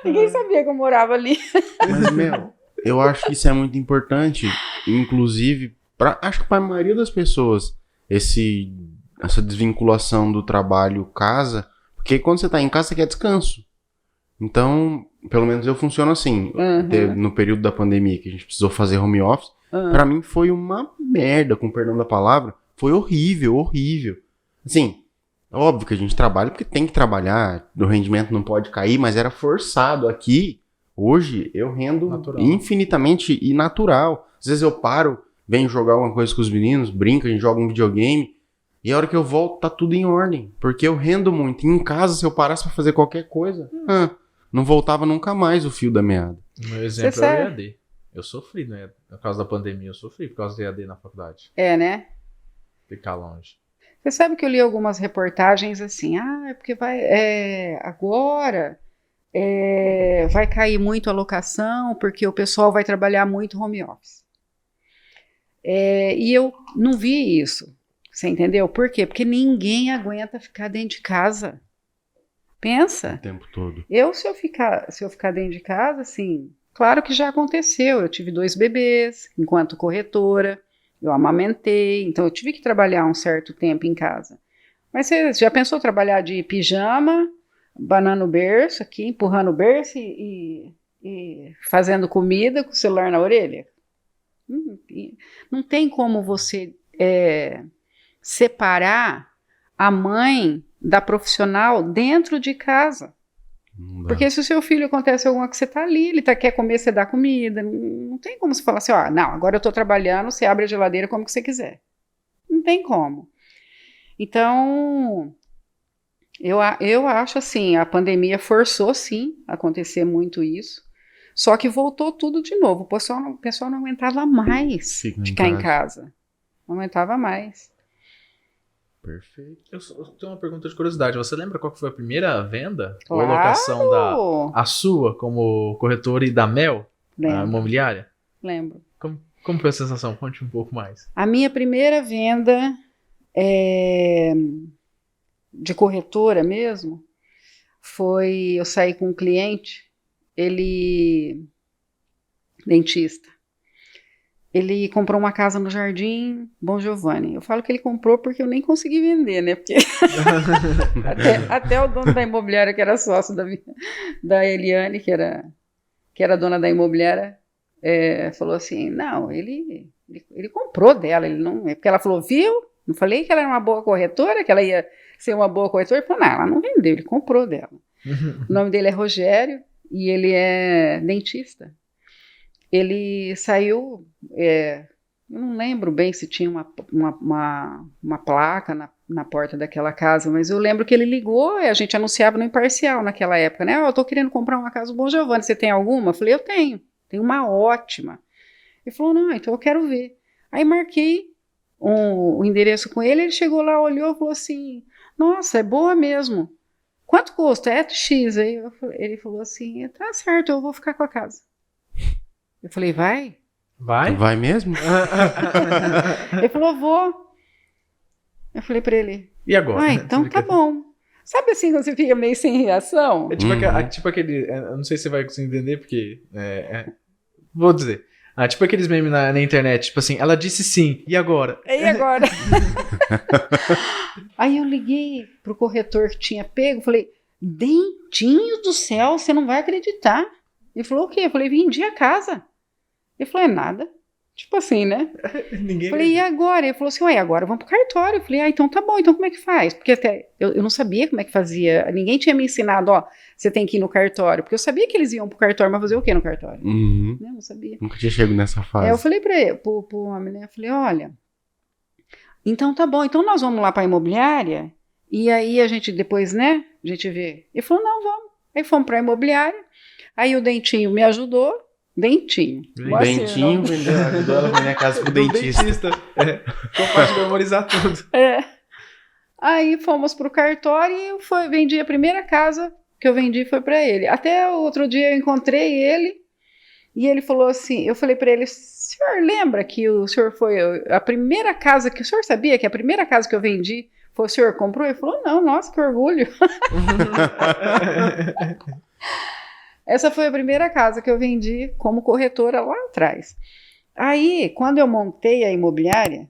Speaker 1: Ninguém sabia que eu morava ali.
Speaker 2: Mas, eu acho que isso é muito importante, inclusive, acho que para a maioria das pessoas, essa desvinculação do trabalho-casa, porque quando você tá em casa, você quer descanso. Então, pelo menos eu funciono assim. No período da pandemia, que a gente precisou fazer home office, pra mim foi uma merda, com perdão da palavra. Foi horrível, horrível. Assim, óbvio que a gente trabalha porque tem que trabalhar, o rendimento não pode cair, mas era forçado aqui. Hoje, eu rendo infinitamente e natural. Às vezes eu paro, venho jogar alguma coisa com os meninos, brinco, a gente joga um videogame, e a hora que eu volto tá tudo em ordem, porque eu rendo muito. E em casa, se eu parasse pra fazer qualquer coisa, não voltava nunca mais o fio da meada.
Speaker 3: O meu exemplo é o EAD. Eu sofri, né? Por causa da pandemia, eu sofri por causa do EAD na faculdade.
Speaker 1: Né?
Speaker 3: Ficar longe.
Speaker 1: Você sabe que eu li algumas reportagens assim, porque agora vai cair muito a locação, porque o pessoal vai trabalhar muito home office. E eu não vi isso, você entendeu? Por quê? Porque ninguém aguenta ficar dentro de casa. Pensa.
Speaker 2: O tempo todo.
Speaker 1: Se eu ficar dentro de casa, assim, claro que já aconteceu. Eu tive 2 bebês, enquanto corretora, eu amamentei, então eu tive que trabalhar um certo tempo em casa. Mas você já pensou trabalhar de pijama, banando o berço aqui, empurrando o berço e fazendo comida com o celular na orelha? Não tem como você separar a mãe da profissional dentro de casa. Porque se o seu filho acontece alguma coisa, você tá ali, ele quer comer, você dá comida. Não tem como você falar assim, não, agora eu tô trabalhando, você abre a geladeira como que você quiser. Não tem como. Então, eu acho assim, a pandemia forçou sim a acontecer muito isso, só que voltou tudo de novo. O pessoal não aguentava mais ficar em casa. Não aguentava mais.
Speaker 2: Perfeito.
Speaker 3: Eu tenho uma pergunta de curiosidade. Você lembra qual que foi a primeira venda?
Speaker 1: Claro.
Speaker 3: Ou locação a sua como corretora e da Mel, a imobiliária?
Speaker 1: Lembro.
Speaker 3: Como foi a sensação? Conte um pouco mais.
Speaker 1: A minha primeira venda de corretora mesmo foi, eu saí com um cliente, dentista. Ele comprou uma casa no Jardim Bom Giovanni. Eu falo que ele comprou porque eu nem consegui vender, né? Porque até o dono da imobiliária, que era sócio da Eliane, que era dona da imobiliária, falou assim, não, ele comprou dela, ele não... Porque ela falou, viu? Não falei que ela era uma boa corretora, que ela ia ser uma boa corretora. Ele falou, não, ela não vendeu, ele comprou dela. O nome dele é Rogério e ele é dentista. Ele saiu, eu não lembro bem se tinha uma placa na porta daquela casa, mas eu lembro que ele ligou e a gente anunciava no Imparcial naquela época, né? Eu tô querendo comprar uma casa do Bom Giovanni, você tem alguma? Eu falei, eu tenho uma ótima. Ele falou, não, então eu quero ver. Aí marquei o endereço com ele chegou lá, olhou e falou assim, nossa, é boa mesmo. Quanto custa? É X. Aí ele falou assim, tá certo, eu vou ficar com a casa. Eu falei, vai?
Speaker 3: Vai?
Speaker 2: Vai mesmo?
Speaker 1: Ele falou, vou. Eu falei pra ele,
Speaker 3: E agora?
Speaker 1: então tá bom. Sabe assim, quando você fica meio sem reação?
Speaker 3: É tipo aquele. Eu não sei se você vai conseguir entender, porque. Vou dizer. Tipo aqueles memes na internet, tipo assim, ela disse sim, e agora?
Speaker 1: E agora? Aí eu liguei pro corretor que tinha pego, falei, dentinho do céu, você não vai acreditar. Ele falou, o quê? Eu falei, vendi a casa. Ele falou, é nada. Tipo assim, né?
Speaker 3: Ninguém.
Speaker 1: Falei, e agora? Ele falou assim, ué, agora vamos pro cartório. Eu falei, então tá bom, então como é que faz? Porque até eu não sabia como é que fazia, ninguém tinha me ensinado, você tem que ir no cartório, porque eu sabia que eles iam pro cartório, mas fazer o quê no cartório?
Speaker 2: Uhum.
Speaker 1: Não sabia.
Speaker 2: Nunca tinha chegado nessa fase.
Speaker 1: Eu falei pra ele, pro homem, né? Eu falei, olha, então tá bom, então nós vamos lá pra imobiliária, e aí a gente depois, né, a gente vê. Ele falou, não, vamos. Aí fomos pra imobiliária, aí o Dentinho me ajudou, Dentinho.
Speaker 2: Dentinho ajudou ela a vender a casa pro dentista.
Speaker 3: Capaz de memorizar tudo.
Speaker 1: Aí fomos pro cartório e vendi a primeira casa que eu vendi foi pra ele. Até o outro dia eu encontrei ele e ele falou assim, eu falei pra ele, senhor lembra que o senhor foi a primeira casa que o senhor sabia que a primeira casa que eu vendi foi o senhor que comprou? Ele falou, não, nossa, que orgulho. Essa foi a primeira casa que eu vendi como corretora lá atrás. Aí, quando eu montei a imobiliária,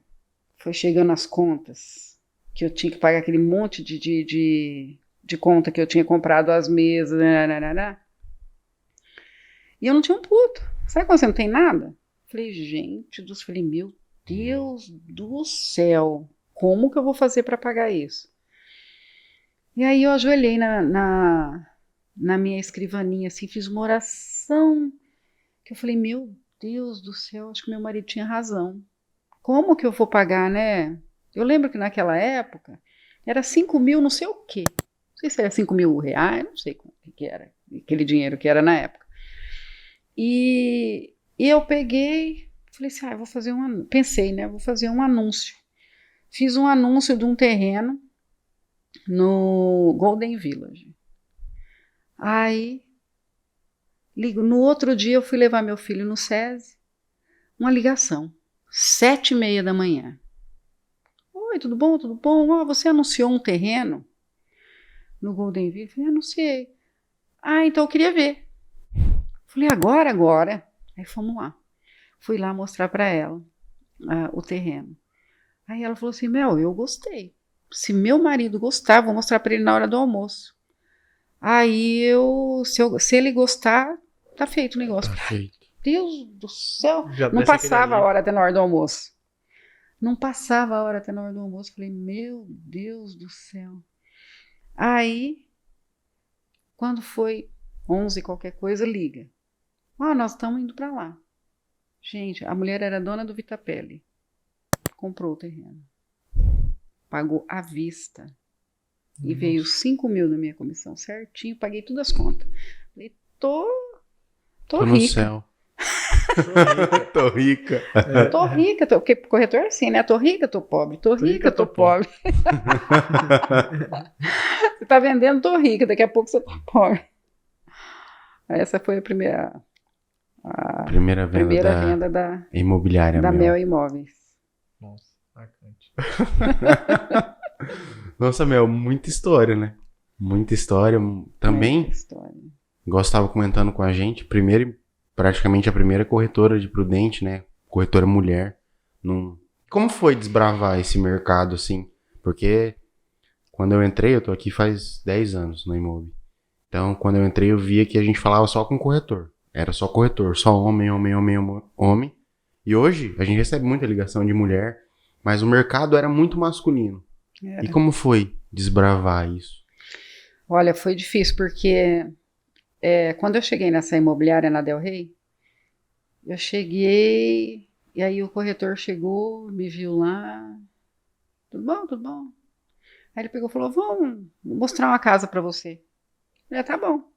Speaker 1: foi chegando as contas, que eu tinha que pagar aquele monte de conta que eu tinha comprado as mesas, e eu não tinha um puto. Sabe quando você não tem nada? Falei, falei, meu Deus do céu, como que eu vou fazer para pagar isso? E aí eu ajoelhei na minha escrivaninha, assim, fiz uma oração, que eu falei, meu Deus do céu, acho que meu marido tinha razão. Como que eu vou pagar, né? Eu lembro que naquela época, era 5 mil não sei o quê. Não sei se era 5 mil reais, não sei o que era, aquele dinheiro que era na época. E eu peguei, falei assim, eu vou fazer pensei, né, vou fazer um anúncio. Fiz um anúncio de um terreno no Golden Village. Aí, no outro dia eu fui levar meu filho no SESI, uma ligação, 7h30 da manhã. Oi, tudo bom, tudo bom? Você anunciou um terreno no Golden Village? Eu falei, anunciei. Então eu queria ver. Falei, agora. Aí fomos lá. Fui lá mostrar para ela o terreno. Aí ela falou assim, eu gostei. Se meu marido gostar, vou mostrar para ele na hora do almoço. Aí se ele gostar, tá feito o negócio.
Speaker 2: Tá feito.
Speaker 1: Deus do céu. Não passava a hora até na hora do almoço. Falei, meu Deus do céu. Aí, quando foi 11 qualquer coisa, liga. Nós estamos indo para lá. Gente, a mulher era dona do Vitapelli. Comprou o terreno. Pagou à vista. E veio 5 mil na minha comissão, certinho, paguei todas as contas. Falei, tô rica.
Speaker 2: No céu. Tô rica.
Speaker 1: Tô rica, porque corretor é assim, né? Tô rica, tô pobre. Tô rica, tô pobre. Você tá vendendo, tô rica, daqui a pouco você tá pobre. Essa foi a primeira venda da
Speaker 2: imobiliária.
Speaker 1: Da Mel Imóveis.
Speaker 3: Nossa, marcante.
Speaker 2: Nossa, Mel, muita história, né? Muita história. Também,
Speaker 1: muita história.
Speaker 2: Gostava comentando com a gente, praticamente a primeira corretora de Prudente, né? Corretora mulher. Como foi desbravar esse mercado, assim? Porque quando eu entrei, eu tô aqui faz 10 anos na Imob. Então, quando eu entrei, eu via que a gente falava só com corretor. Era só corretor, só homem. E hoje, a gente recebe muita ligação de mulher, mas o mercado era muito masculino.
Speaker 1: Era.
Speaker 2: E como foi desbravar isso?
Speaker 1: Olha, foi difícil, porque quando eu cheguei nessa imobiliária na Del Rey, eu cheguei, e aí o corretor chegou, me viu lá, tudo bom, tudo bom. Aí ele pegou e falou, vamos mostrar uma casa pra você. Eu falei, tá bom.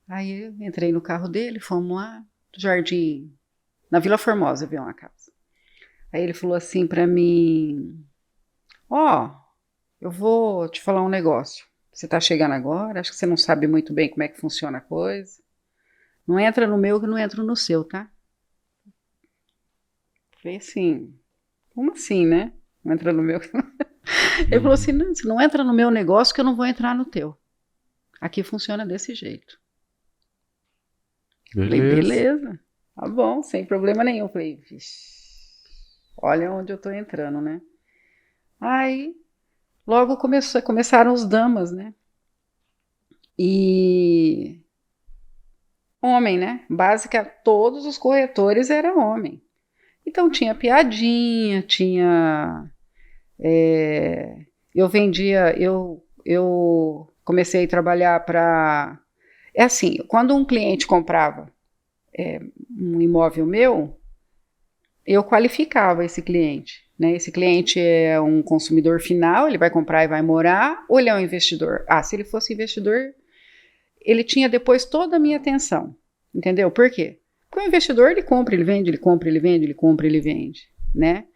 Speaker 1: Aí eu entrei no carro dele, fomos lá, do Jardim, na Vila Formosa, vi uma casa. Aí ele falou assim pra mim, eu vou te falar um negócio. Você tá chegando agora, acho que você não sabe muito bem como é que funciona a coisa. Não entra no meu que não entro no seu, tá? Falei assim, como assim, né? Não entra no meu. Ele falou assim, não, você não entra no meu negócio que eu não vou entrar no teu. Aqui funciona desse jeito.
Speaker 2: Beleza.
Speaker 1: Falei, beleza, tá bom, sem problema nenhum. Falei, vixe, olha onde eu tô entrando, né? Aí, logo começaram os damas, né? E homem, né? Básica, todos os corretores eram homem. Então tinha piadinha, eu vendia, eu comecei a trabalhar para... É assim, quando um cliente comprava um imóvel meu, eu qualificava esse cliente, né? Esse cliente é um consumidor final, ele vai comprar e vai morar, ou ele é um investidor? Se ele fosse investidor, ele tinha depois toda a minha atenção, entendeu? Por quê? Porque o investidor, ele compra, ele vende, ele compra, ele vende, ele compra, ele vende, né?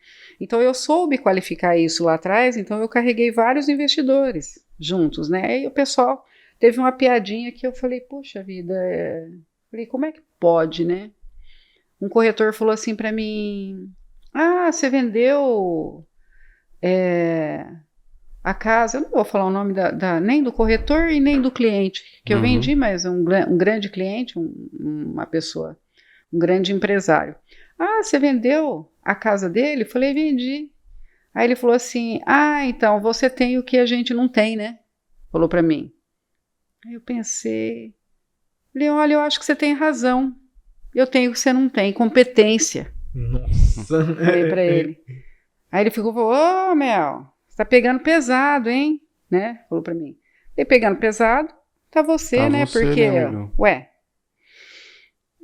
Speaker 1: Então, eu soube qualificar isso lá atrás, então eu carreguei vários investidores juntos, né? E o pessoal teve uma piadinha que eu falei, poxa vida, falei, como é que pode, né? Um corretor falou assim para mim, você vendeu a casa, eu não vou falar o nome nem do corretor e nem do cliente, que eu vendi, mas um grande cliente, uma pessoa, um grande empresário. Você vendeu a casa dele? Eu falei, vendi. Aí ele falou assim, então você tem o que a gente não tem, né? Falou para mim. Aí eu pensei, falei, olha, eu acho que você tem razão. Eu tenho o que você não tem, competência.
Speaker 3: Nossa.
Speaker 1: Falei pra ele. Aí ele falou, Mel, você tá pegando pesado, hein? Né? Falou pra mim. E pegando pesado, tá você, né?
Speaker 2: Você,
Speaker 1: porque,
Speaker 2: né,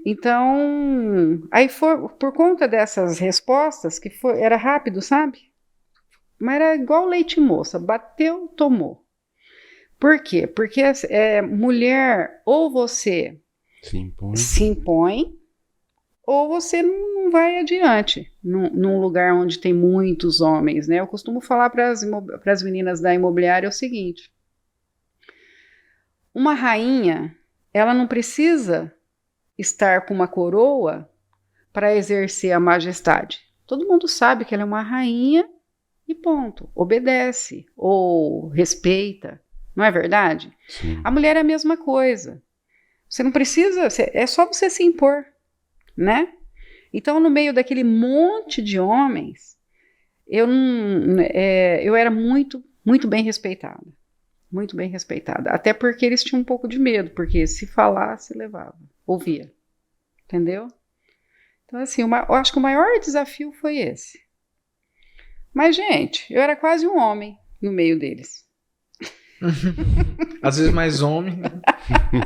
Speaker 1: então, aí foi por conta dessas respostas, que era rápido, sabe? Mas era igual leite moça, bateu, tomou. Por quê? Porque mulher, ou você se impõe, ou você não vai adiante num lugar onde tem muitos homens, né? Eu costumo falar para as meninas da imobiliária o seguinte, uma rainha, ela não precisa estar com uma coroa para exercer a majestade. Todo mundo sabe que ela é uma rainha e ponto. Obedece ou respeita. Não é verdade?
Speaker 2: Sim.
Speaker 1: A mulher é a mesma coisa. Você não precisa, é só você se impor, né? Então, no meio daquele monte de homens, eu era muito, muito bem respeitada. Muito bem respeitada. Até porque eles tinham um pouco de medo, porque se falasse, levava. Ouvia. Entendeu? Então, assim, eu acho que o maior desafio foi esse. Mas, gente, eu era quase um homem no meio deles.
Speaker 3: Às vezes mais homem.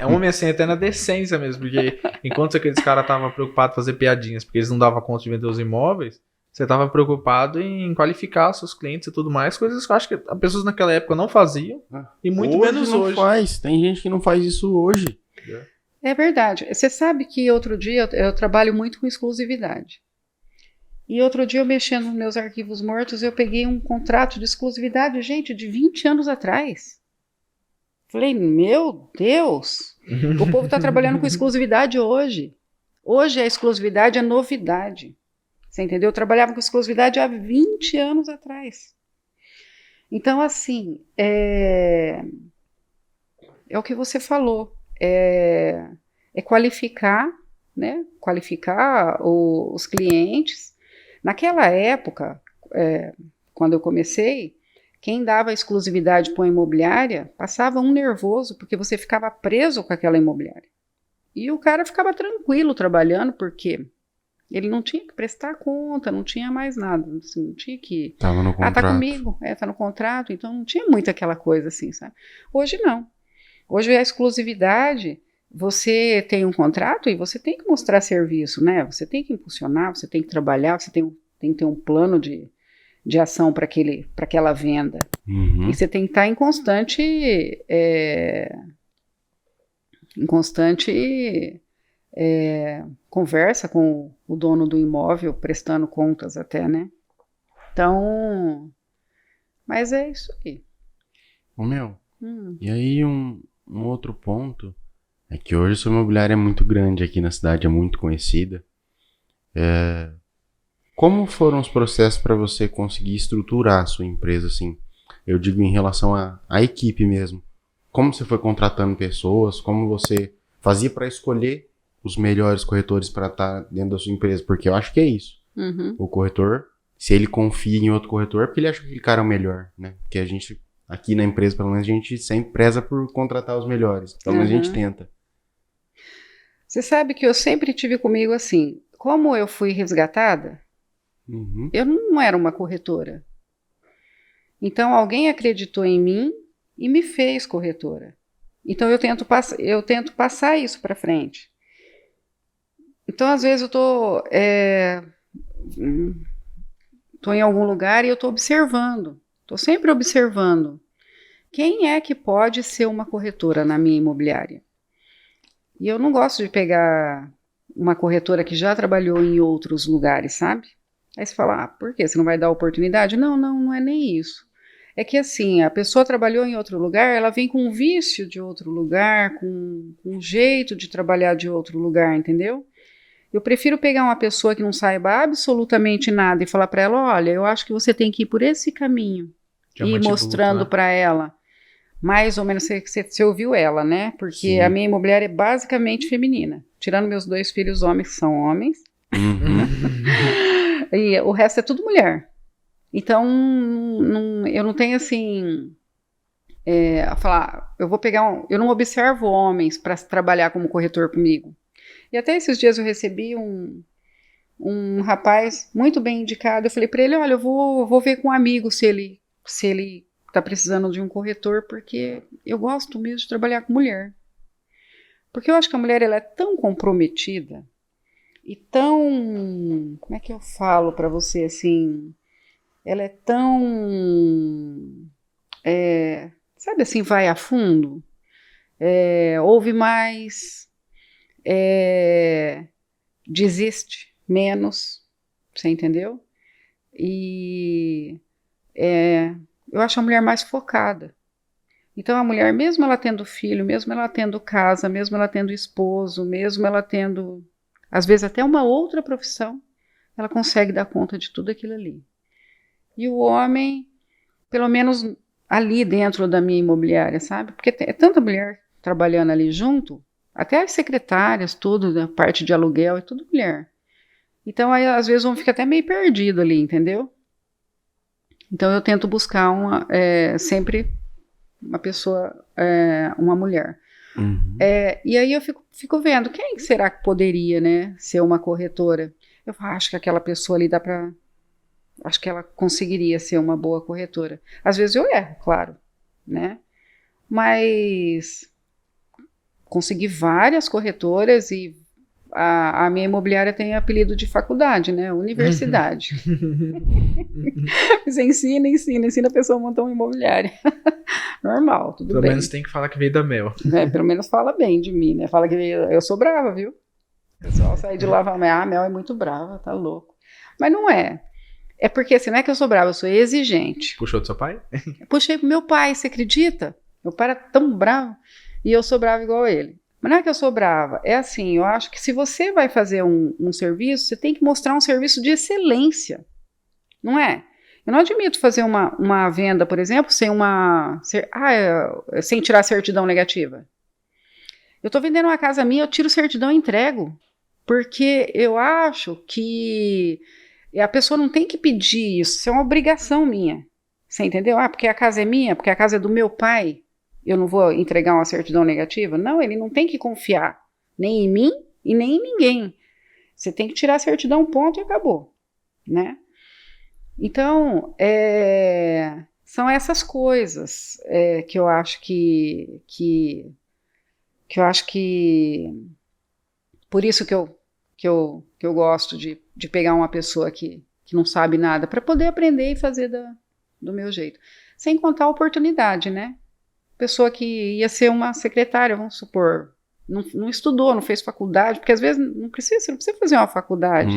Speaker 3: É homem assim, até na decência mesmo. Porque enquanto aqueles caras estavam preocupados em fazer piadinhas porque eles não davam conta de vender os imóveis, você estava preocupado em qualificar seus clientes e tudo mais, coisas que eu acho que as pessoas naquela época não faziam. E muito menos hoje.
Speaker 2: Faz. Tem gente que não faz isso hoje.
Speaker 1: É verdade. Você sabe que outro dia eu trabalho muito com exclusividade. E outro dia eu mexendo nos meus arquivos mortos, eu peguei um contrato de exclusividade, gente, de 20 anos atrás. Falei, meu Deus, o povo está trabalhando com exclusividade hoje. Hoje a exclusividade é novidade. Você entendeu? Eu trabalhava com exclusividade há 20 anos atrás. Então, assim, é o que você falou. É qualificar, né? Qualificar os clientes. Naquela época, quando eu comecei, quem dava exclusividade para uma imobiliária passava um nervoso, porque você ficava preso com aquela imobiliária. E o cara ficava tranquilo trabalhando, porque Ele não tinha que prestar conta, não tinha mais nada, assim, não tinha que...
Speaker 2: Tava no contrato.
Speaker 1: tá comigo, tá no contrato, então não tinha muito aquela coisa assim, sabe? Hoje não. Hoje a exclusividade, você tem um contrato e você tem que mostrar serviço, né? Você tem que impulsionar, você tem que trabalhar, você tem que ter um plano de ação para aquela venda.
Speaker 2: Uhum.
Speaker 1: E você tem que estar em constante conversa com o dono do imóvel, prestando contas até, né? Então, mas é isso aí.
Speaker 2: Ô, meu, e aí um outro ponto é que hoje a sua imobiliária é muito grande aqui na cidade, é muito conhecida. Como foram os processos para você conseguir estruturar a sua empresa, assim? Eu digo em relação à equipe mesmo. Como você foi contratando pessoas, como você fazia para escolher os melhores corretores para estar dentro da sua empresa? Porque eu acho que é isso.
Speaker 1: Uhum.
Speaker 2: O corretor, se ele confia em outro corretor, é porque ele acha que aquele cara é o melhor, né? Porque a gente, aqui na empresa, pelo menos, a gente sempre preza por contratar os melhores. Pelo menos a gente tenta.
Speaker 1: Você sabe que eu sempre tive comigo assim, como eu fui resgatada,
Speaker 2: Uhum.
Speaker 1: eu não era uma corretora. Então alguém acreditou em mim e me fez corretora. Então eu tento passar isso para frente. Então às vezes eu tô em algum lugar e eu tô observando. Tô sempre observando. Quem é que pode ser uma corretora na minha imobiliária? E eu não gosto de pegar uma corretora que já trabalhou em outros lugares, sabe? Aí você fala, por quê? Você não vai dar oportunidade? Não é nem isso. É que assim, a pessoa trabalhou em outro lugar, ela vem com um vício de outro lugar, com um jeito de trabalhar de outro lugar, entendeu? Eu prefiro pegar uma pessoa que não saiba absolutamente nada e falar para ela, olha, eu acho que você tem que ir por esse caminho. E ir mostrando para ela, mais ou menos, você ouviu ela, né? Porque
Speaker 2: Sim.
Speaker 1: A minha imobiliária é basicamente feminina. Tirando meus 2 filhos homens, que são homens. E o resto é tudo mulher. Então, eu não tenho assim... a falar, eu não observo homens para trabalhar como corretor comigo. E até esses dias eu recebi um rapaz muito bem indicado. Eu falei para ele, olha, eu vou ver com um amigo se ele está precisando de um corretor, porque eu gosto mesmo de trabalhar com mulher. Porque eu acho que a mulher ela é tão comprometida e tão... Como é que eu falo para você assim? Ela é tão... sabe assim, vai a fundo. Ouve mais... desiste menos. Você entendeu? E... eu acho a mulher mais focada. Então a mulher, mesmo ela tendo filho, mesmo ela tendo casa, mesmo ela tendo esposo, mesmo ela tendo, às vezes até uma outra profissão, ela consegue dar conta de tudo aquilo ali. E o homem, pelo menos ali dentro da minha imobiliária, sabe? Porque é tanta mulher trabalhando ali junto, até as secretárias, tudo, né? Parte de aluguel, é tudo mulher. Então aí às vezes o homem fica até meio perdido ali, entendeu? Então eu tento buscar sempre uma pessoa, uma mulher.
Speaker 2: Uhum.
Speaker 1: E aí eu fico vendo, quem será que poderia, né, ser uma corretora? Eu acho que aquela pessoa ali acho que ela conseguiria ser uma boa corretora. Às vezes eu erro, claro, né? Mas consegui várias corretoras e a minha imobiliária tem apelido de faculdade, né? Universidade. Você ensina a pessoa a montar uma imobiliária. Normal, tudo bem.
Speaker 3: Pelo menos tem que falar que veio da Mel.
Speaker 1: Pelo menos fala bem de mim, né? Fala que eu sou brava, viu? O pessoal sai de lá e fala, a Mel é muito brava, tá louco. Mas não é. É porque assim, não é que eu sou brava, eu sou exigente.
Speaker 3: Puxou do seu pai?
Speaker 1: Puxei pro meu pai, você acredita? Meu pai era tão bravo e eu sou brava igual a ele. Mas não é que eu sou brava, é assim, eu acho que se você vai fazer um serviço, você tem que mostrar um serviço de excelência, não é? Eu não admito fazer uma venda, por exemplo, sem tirar certidão negativa. Eu estou vendendo uma casa minha, eu tiro certidão e entrego, porque eu acho que a pessoa não tem que pedir isso é uma obrigação minha, você entendeu? Porque a casa é minha, porque a casa é do meu pai, eu não vou entregar uma certidão negativa? Não, ele não tem que confiar nem em mim e nem em ninguém. Você tem que tirar a certidão, ponto, e acabou, né? Então, são essas coisas que eu acho que eu acho que por isso que eu gosto de pegar uma pessoa que não sabe nada para poder aprender e fazer do meu jeito. Sem contar a oportunidade, né? Pessoa que ia ser uma secretária, vamos supor, não estudou, não fez faculdade, porque às vezes você não precisa fazer uma faculdade,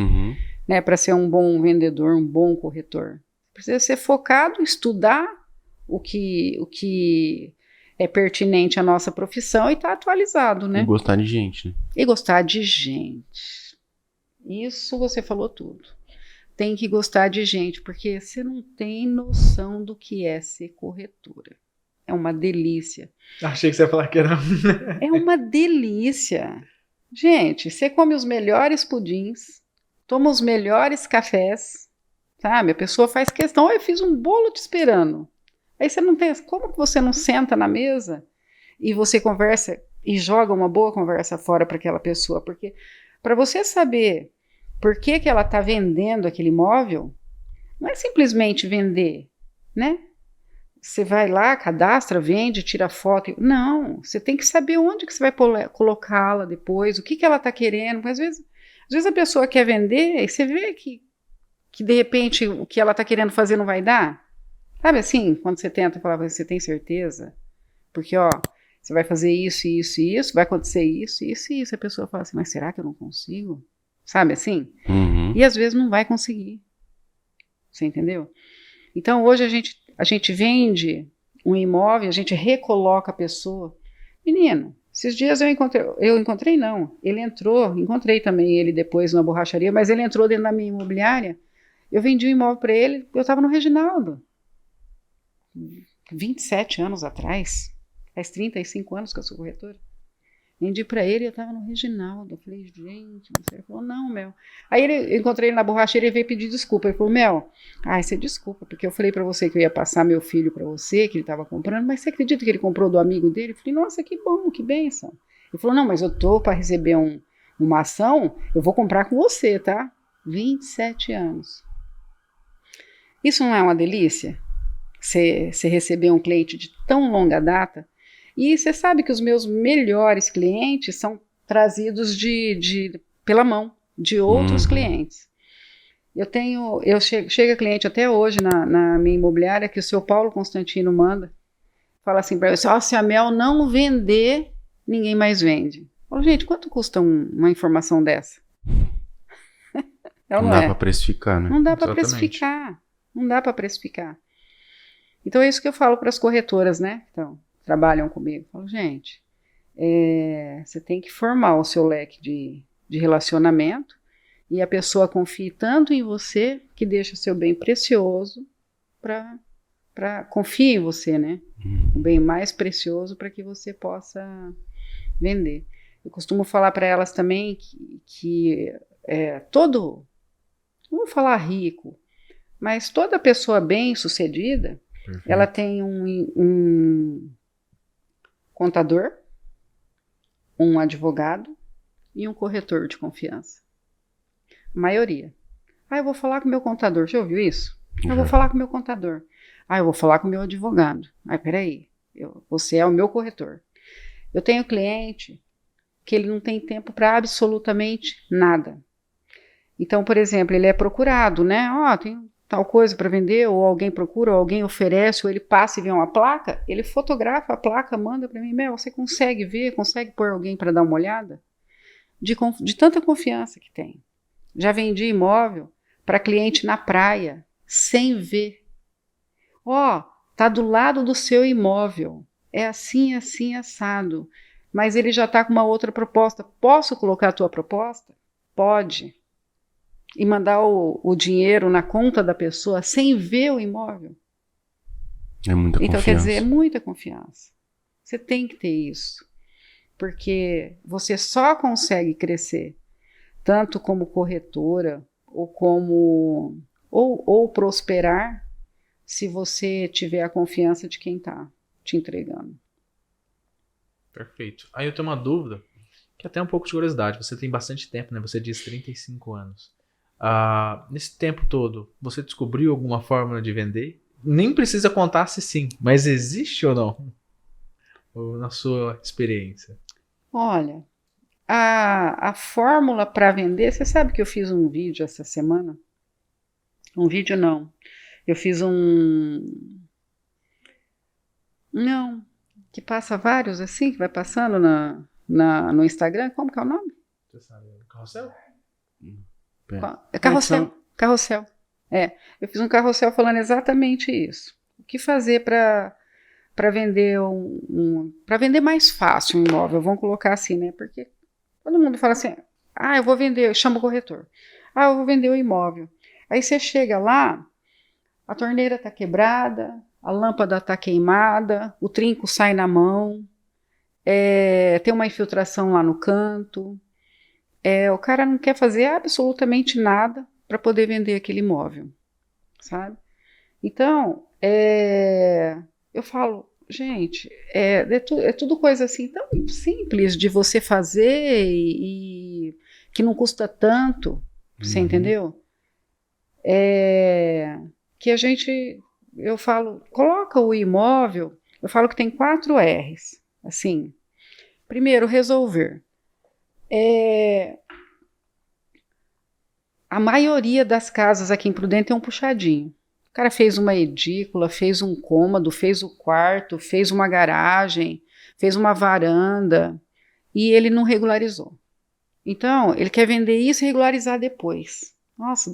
Speaker 1: né, para ser um bom vendedor, um bom corretor. Precisa ser focado, estudar o que é pertinente à nossa profissão e estar atualizado, né?
Speaker 2: E gostar de gente, né?
Speaker 1: E gostar de gente. Isso você falou tudo. Tem que gostar de gente, porque você não tem noção do que é ser corretora. É uma delícia.
Speaker 3: Achei que você ia falar que era...
Speaker 1: É uma delícia. Gente, você come os melhores pudins, toma os melhores cafés, sabe? A pessoa faz questão, eu fiz um bolo te esperando. Aí você não tem... Como que você não senta na mesa e você conversa e joga uma boa conversa fora para aquela pessoa? Porque para você saber por que ela está vendendo aquele imóvel, não é simplesmente vender, né? Você vai lá, cadastra, vende, tira foto. Não, você tem que saber onde que você vai colocá-la depois, o que ela está querendo. Porque às vezes a pessoa quer vender e você vê que de repente o que ela está querendo fazer não vai dar. Sabe assim, quando você tenta falar, você tem certeza? Porque, ó, você vai fazer isso, isso e isso, vai acontecer isso, isso e isso. A pessoa fala assim, mas será que eu não consigo? Sabe assim? E às vezes não vai conseguir. Você entendeu? Então hoje a gente vende um imóvel, a gente recoloca a pessoa. Menino, esses dias ele entrou, encontrei também ele depois na borracharia, mas ele entrou dentro da minha imobiliária, eu vendi um imóvel para ele, eu estava no Reginaldo, 27 anos atrás, faz 35 anos que eu sou corretora. Vendi para ele e eu estava no Reginaldo. Eu falei, gente, não sei. Ele falou, não, Mel. Aí eu encontrei ele na borracheira e veio pedir desculpa. Ele falou, Mel, você desculpa, porque eu falei para você que eu ia passar meu filho para você, que ele estava comprando, mas você acredita que ele comprou do amigo dele? Eu falei, nossa, que bom, que bênção. Ele falou, não, mas eu tô para receber uma ação, eu vou comprar com você, tá? 27 anos. Isso não é uma delícia? Você receber um cliente de tão longa data? E você sabe que os meus melhores clientes são trazidos pela mão de outros clientes. Chega cliente até hoje na minha imobiliária que o seu Paulo Constantino manda, fala assim para eu, se a Mel não vender, ninguém mais vende. Eu falo, gente, quanto custa uma informação dessa?
Speaker 2: Não dá para precificar, né?
Speaker 1: Não dá para precificar. Não dá para precificar. Então é isso que eu falo para as corretoras, né? Então, trabalham comigo. Eu falo, gente, você tem que formar o seu leque de relacionamento e a pessoa confie tanto em você que deixa o seu bem precioso para confie em você, né? O bem mais precioso para que você possa vender. Eu costumo falar para elas também que não vou falar rico, mas toda pessoa bem-sucedida, ela tem um contador, um advogado e um corretor de confiança. A maioria. Eu vou falar com o meu contador. Já ouviu isso? Eu vou falar com o meu contador. Eu vou falar com o meu advogado. Peraí, você é o meu corretor. Eu tenho cliente que ele não tem tempo para absolutamente nada. Então, por exemplo, ele é procurado, né? Tem tal coisa para vender, ou alguém procura, ou alguém oferece, ou ele passa e vê uma placa, ele fotografa a placa, manda para mim, Mel, você consegue ver, consegue pôr alguém para dar uma olhada? De tanta confiança que tem. Já vendi imóvel para cliente na praia, sem ver. Tá do lado do seu imóvel, é assim, assim, assado, mas ele já está com uma outra proposta. Posso colocar a tua proposta? Pode. E mandar o dinheiro na conta da pessoa sem ver o imóvel.
Speaker 2: É muita confiança.
Speaker 1: Então, quer dizer, é muita confiança. Você tem que ter isso. Porque você só consegue crescer, tanto como corretora, ou prosperar, se você tiver a confiança de quem está te entregando.
Speaker 3: Perfeito. Aí eu tenho uma dúvida, Que até um pouco de curiosidade, você tem bastante tempo, né? Você diz 35 anos. Nesse tempo todo, você descobriu alguma fórmula de vender? Nem precisa contar se sim, mas existe ou não? Ou na sua experiência?
Speaker 1: Olha, a fórmula para vender, você sabe que eu fiz um vídeo essa semana? Um vídeo não. Eu fiz Não, que passa vários assim, que vai passando no Instagram. Como que é o nome?
Speaker 3: Você sabe, carrossel?
Speaker 1: É carrossel. Carrossel. Eu fiz um carrossel falando exatamente isso. O que fazer para vender para vender mais fácil um imóvel? Vamos colocar assim, né? Porque todo mundo fala assim: eu vou vender, chama o corretor. Eu vou vender o imóvel. Aí você chega lá, a torneira está quebrada, a lâmpada está queimada, o trinco sai na mão, tem uma infiltração lá no canto. O cara não quer fazer absolutamente nada para poder vender aquele imóvel, sabe? Então, eu falo, gente, é tudo coisa assim tão simples de você fazer e que não custa tanto, você entendeu? Que eu falo, coloca o imóvel, eu falo que tem 4 R's, assim. Primeiro, resolver. A maioria das casas aqui em Prudente tem um puxadinho. O cara fez uma edícula, fez um cômodo, fez o quarto, fez uma garagem, fez uma varanda e ele não regularizou. Então, ele quer vender isso e regularizar depois. Nossa,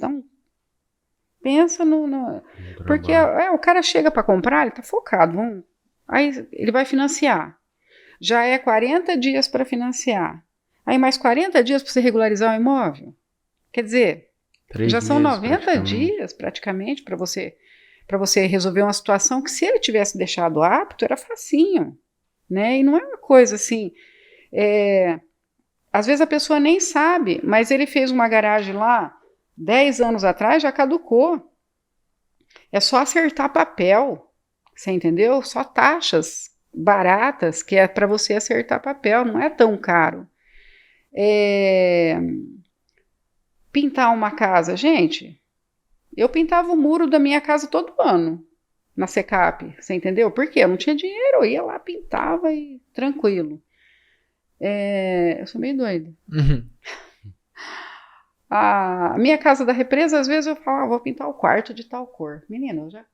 Speaker 1: pensa porque o cara chega para comprar, ele está focado. Aí ele vai financiar. Já é 40 dias para financiar. Aí mais 40 dias para você regularizar o imóvel. Quer dizer, já são 90 dias praticamente para você resolver uma situação que, se ele tivesse deixado apto, era facinho, né? E não é uma coisa assim. Às vezes a pessoa nem sabe, mas ele fez uma garagem lá 10 anos atrás, já caducou. É só acertar papel, você entendeu? Só taxas baratas que é para você acertar papel, não é tão caro. Pintar uma casa, gente, eu pintava o muro da minha casa todo ano, na Secap, você entendeu? Por quê? Eu não tinha dinheiro, eu ia lá, pintava e tranquilo. Eu sou meio doida.
Speaker 3: Uhum.
Speaker 1: A minha casa da represa, às vezes eu falo, vou pintar o quarto de tal cor. Menina, eu já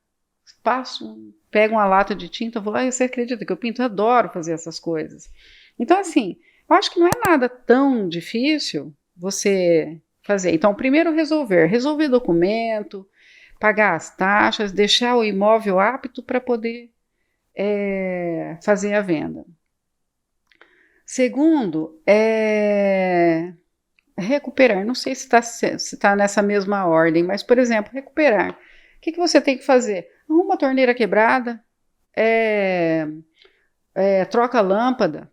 Speaker 1: pego uma lata de tinta, vou lá e você acredita que eu pinto? Eu adoro fazer essas coisas. Então, assim, eu acho que não é nada tão difícil você fazer. Então, primeiro resolver documento, pagar as taxas, deixar o imóvel apto para poder fazer a venda. Segundo, recuperar. Não sei se está nessa mesma ordem, mas, por exemplo, recuperar. O que você tem que fazer? Uma torneira quebrada, troca a lâmpada,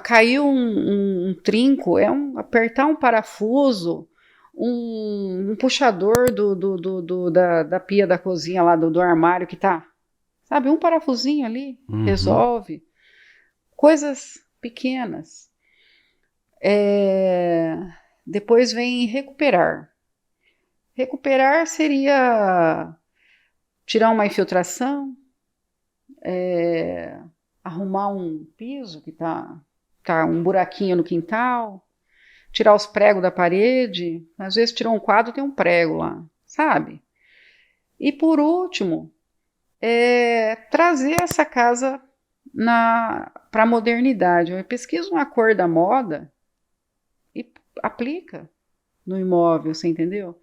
Speaker 1: caiu um trinco, apertar um parafuso, um puxador da pia da cozinha lá, do armário que tá, sabe, um parafusinho ali, resolve. Coisas pequenas. Depois vem recuperar. Recuperar seria tirar uma infiltração, arrumar um piso que tá um buraquinho no quintal, tirar os pregos da parede, às vezes tirou um quadro, tem um prego lá, sabe? E por último, trazer essa casa para a modernidade. Eu pesquiso uma cor da moda e aplica no imóvel, você entendeu?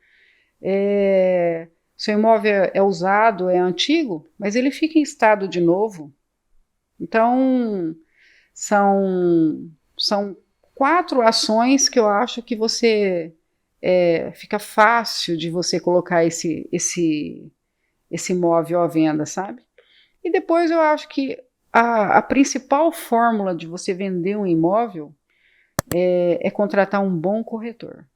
Speaker 1: Seu imóvel é usado, é antigo, mas ele fica em estado de novo. Então, são 4 ações que eu acho que você fica fácil de você colocar esse imóvel à venda, sabe? E depois eu acho que a principal fórmula de você vender um imóvel é contratar um bom corretor.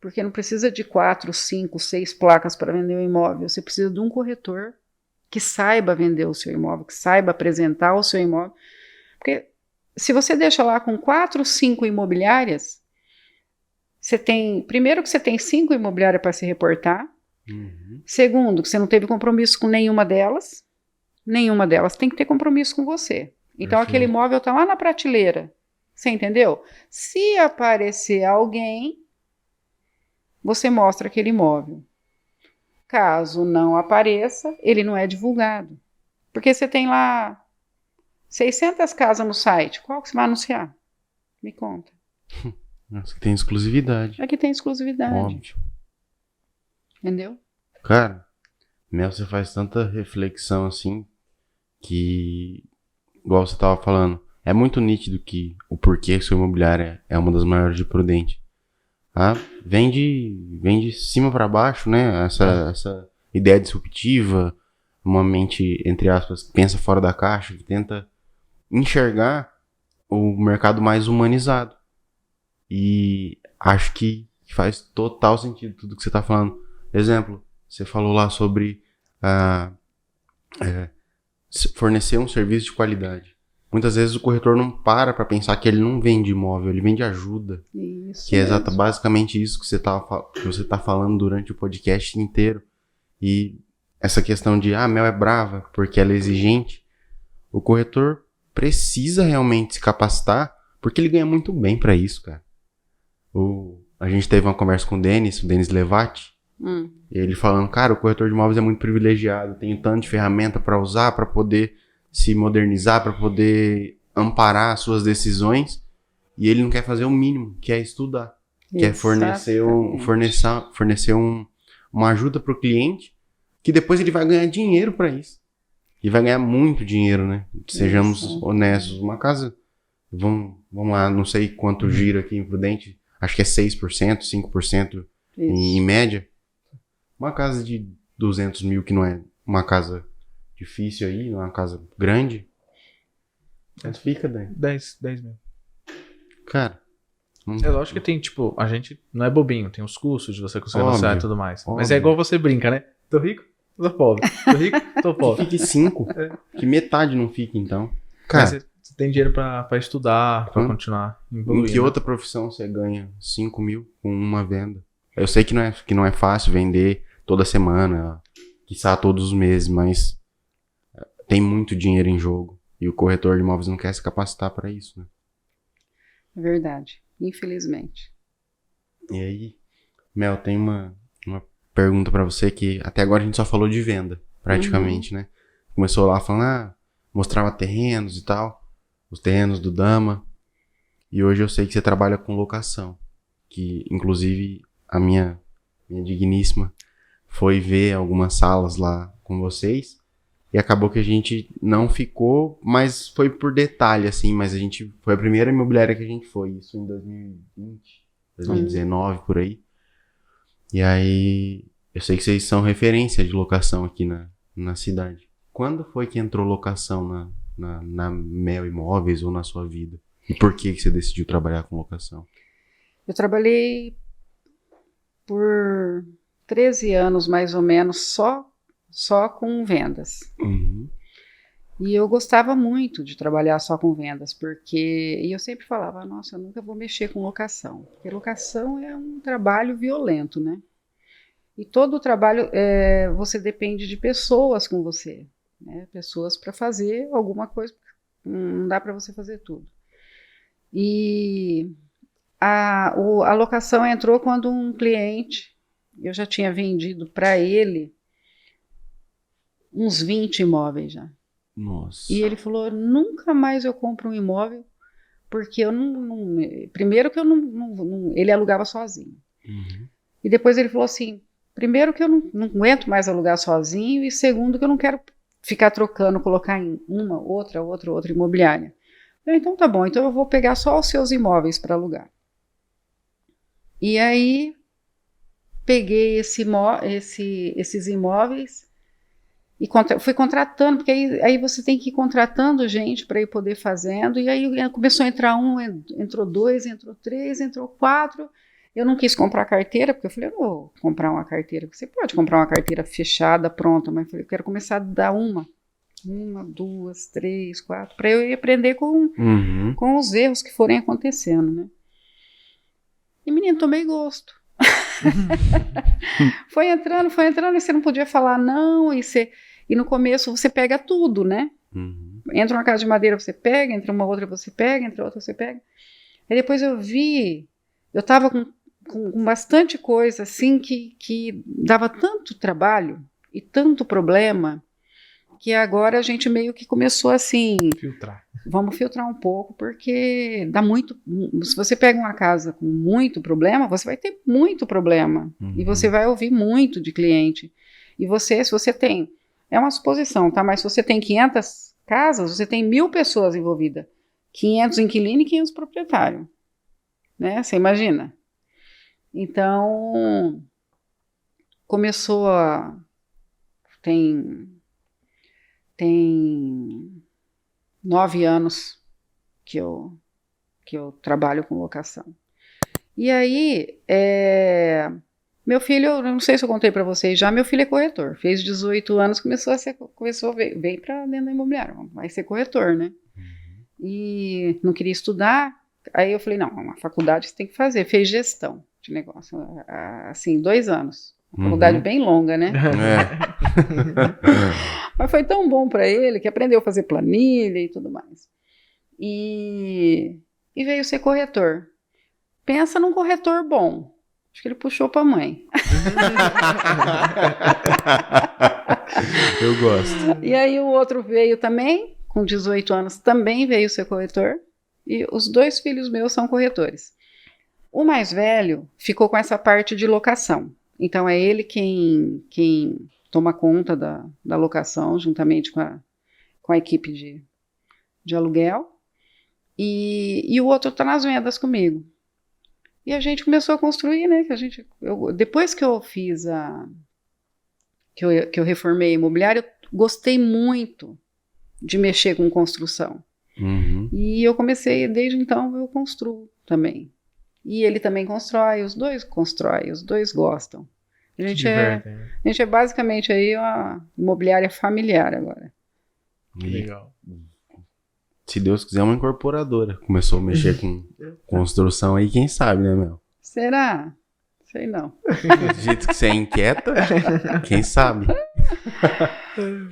Speaker 1: Porque não precisa de 4, 5, 6 placas para vender um imóvel. Você precisa de um corretor que saiba vender o seu imóvel, que saiba apresentar o seu imóvel. Porque se você deixa lá com 4, 5 imobiliárias, primeiro que você tem 5 imobiliárias para se reportar, segundo que você não teve compromisso com nenhuma delas tem que ter compromisso com você. Então aquele imóvel está lá na prateleira, você entendeu? Se aparecer alguém, você mostra aquele imóvel. Caso não apareça, ele não é divulgado. Porque você tem lá 600 casas no site, qual que você vai anunciar? Me conta.
Speaker 2: Nossa, tem exclusividade.
Speaker 1: Aqui tem exclusividade.
Speaker 2: Óbvio.
Speaker 1: Entendeu?
Speaker 2: Cara, Mel, você faz tanta reflexão assim que, igual você tava falando, é muito nítido que o porquê que sua imobiliária é uma das maiores de Prudente. Ah, vem de cima para baixo, né? Essa ideia disruptiva, uma mente, entre aspas, que pensa fora da caixa, que tenta enxergar o mercado mais humanizado. E acho que faz total sentido tudo que você está falando. Exemplo, você falou lá sobre fornecer um serviço de qualidade. Muitas vezes o corretor não para pensar que ele não vende imóvel, ele vende ajuda.
Speaker 1: Isso
Speaker 2: que é
Speaker 1: mesmo.
Speaker 2: basicamente isso que você tá falando durante o podcast inteiro. E essa questão de, Mel é brava porque ela é exigente. O corretor precisa realmente se capacitar porque ele ganha muito bem para isso, cara. A gente teve uma conversa com o Denis Levati. Ele falando, cara, o corretor de imóveis é muito privilegiado, tem tanto de ferramenta para usar, para poder se modernizar, para poder amparar as suas decisões, e ele não quer fazer o mínimo, que é estudar, que é fornecer uma ajuda para o cliente, que depois ele vai ganhar dinheiro para isso. E vai ganhar muito dinheiro, né? Sejamos honestos. Uma casa, vamos lá, não sei quanto gira aqui em Prudente, acho que é 6%, 5% em média. Uma casa de 200 mil, que não é uma casa difícil aí, não é uma casa grande. Quanto fica, Dani?
Speaker 3: 10 mil.
Speaker 2: Cara.
Speaker 3: É lógico que tem, tipo, a gente não é bobinho, tem os custos de você conseguir anunciar e tudo mais.
Speaker 2: Óbvio.
Speaker 3: Mas é igual você brinca, né? Tô rico, tô pobre. Tô rico, tô pobre.
Speaker 2: Que fique 5. Que metade não fique, então. Cara,
Speaker 3: mas você tem dinheiro pra estudar, pra continuar evoluindo.
Speaker 2: Em que outra profissão você ganha 5 mil com uma venda? Eu sei que não é fácil vender toda semana, quiçá todos os meses, mas tem muito dinheiro em jogo. E o corretor de imóveis não quer se capacitar para isso, né?
Speaker 1: É verdade, infelizmente.
Speaker 2: E aí, Mel, tem uma pergunta para você que até agora a gente só falou de venda, praticamente, né? Começou lá falando, mostrava terrenos e tal, os terrenos do Dama. E hoje eu sei que você trabalha com locação, que inclusive a minha digníssima foi ver algumas salas lá com vocês. E acabou que a gente não ficou, mas foi por detalhe, assim. Mas foi a primeira imobiliária que a gente foi. Isso em 2020, 2019, por aí. E aí, eu sei que vocês são referência de locação aqui na cidade. Quando foi que entrou locação na Mel Imóveis ou na sua vida? E por que você decidiu trabalhar com locação?
Speaker 1: Eu trabalhei por 13 anos, mais ou menos, só com vendas. E eu gostava muito de trabalhar só com vendas, e eu sempre falava, nossa, eu nunca vou mexer com locação, porque locação é um trabalho violento, né? E todo o trabalho, você depende de pessoas com você, né? Pessoas para fazer alguma coisa, não dá para você fazer tudo. E a locação entrou quando um cliente, eu já tinha vendido para ele uns 20 imóveis já.
Speaker 2: Nossa.
Speaker 1: E ele falou, nunca mais eu compro um imóvel, porque eu primeiro que eu ele alugava sozinho. E depois ele falou assim, primeiro que eu não aguento mais alugar sozinho, e segundo que eu não quero ficar trocando, colocar em uma, outra imobiliária. Eu, então tá bom, então eu vou pegar só os seus imóveis para alugar. E aí peguei esses imóveis e fui contratando, porque aí você tem que ir contratando gente para ir poder fazendo, e aí começou a entrar entrou 2, entrou 3, entrou 4. Eu não quis comprar carteira, porque eu falei, eu não vou comprar uma carteira. Você pode comprar uma carteira fechada, pronta, mas eu falei, eu quero começar a dar uma 1, 2, 3, 4, para eu ir aprender
Speaker 2: Uhum.
Speaker 1: com os erros que forem acontecendo, né? E, menino, tomei gosto. Foi entrando, e você não podia falar não, e no começo você pega tudo, né?
Speaker 2: Uhum.
Speaker 1: Entra uma casa de madeira, você pega, entra uma outra, você pega, entra outra, você pega. Aí depois eu tava com bastante coisa, assim, que dava tanto trabalho e tanto problema, que agora a gente meio que começou assim,
Speaker 3: Filtrar.
Speaker 1: vamos filtrar um pouco, porque dá muito. Se você pega uma casa com muito problema, você vai ter muito problema.
Speaker 2: Uhum.
Speaker 1: E você vai ouvir muito de cliente. E se você tem. É uma suposição, tá? Mas se você tem 500 casas, você tem 1.000 pessoas envolvidas. 500 inquilinos e 500 proprietários. Né? Você imagina? Então, começou a. Tem 9 anos que eu trabalho com locação. E aí, meu filho, eu não sei se eu contei para vocês já, meu filho é corretor. Fez 18 anos, veio para dentro da imobiliária, vai ser corretor, né? E não queria estudar, aí eu falei, não, uma faculdade você tem que fazer. Fez gestão de negócio, assim, 2 anos. Faculdade bem longa, né? Mas foi tão bom para ele que aprendeu a fazer planilha e tudo mais. E veio ser corretor. Pensa num corretor bom. Acho que ele puxou para a mãe.
Speaker 2: Eu gosto.
Speaker 1: E aí o outro veio também, com 18 anos, também veio ser corretor. E os 2 filhos meus são corretores. O mais velho ficou com essa parte de locação. Então é ele quem toma conta da locação, juntamente com a equipe de aluguel. E o outro está nas vendas comigo. E a gente começou a construir, né? Depois que eu fiz que eu reformei a imobiliária, eu gostei muito de mexer com construção.
Speaker 2: Uhum.
Speaker 1: E eu comecei, desde então, eu construo também. E ele também constrói, os dois constroem, os dois gostam. A gente é basicamente aí uma imobiliária familiar agora.
Speaker 3: Legal.
Speaker 2: Se Deus quiser, uma incorporadora. Começou a mexer com construção aí, quem sabe, né, Mel?
Speaker 1: Será? Sei não.
Speaker 2: Do jeito que você é inquieta, quem sabe?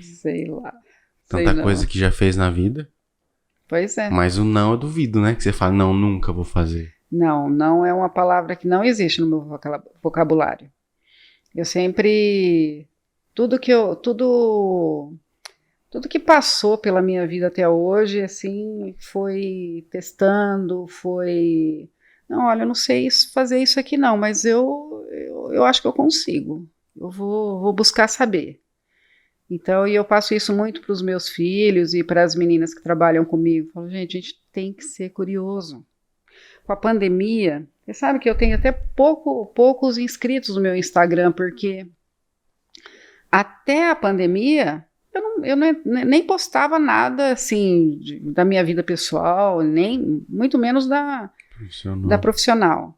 Speaker 1: Sei lá.
Speaker 2: Tanta coisa que já fez na vida.
Speaker 1: Pois é.
Speaker 2: Mas o não eu duvido, né? Que você fala, não, nunca vou fazer.
Speaker 1: Não é uma palavra que não existe no meu vocabulário. Eu sempre... Tudo que passou pela minha vida até hoje, assim, foi testando, não, olha, eu não sei fazer isso aqui não, mas eu acho que eu consigo. Eu vou buscar saber. Então, eu passo isso muito para os meus filhos e para as meninas que trabalham comigo. Eu falo, gente, a gente tem que ser curioso. Com a pandemia, você sabe que eu tenho até poucos inscritos no meu Instagram, porque até a pandemia... Eu nem postava nada, assim, da minha vida pessoal, nem muito menos da profissional.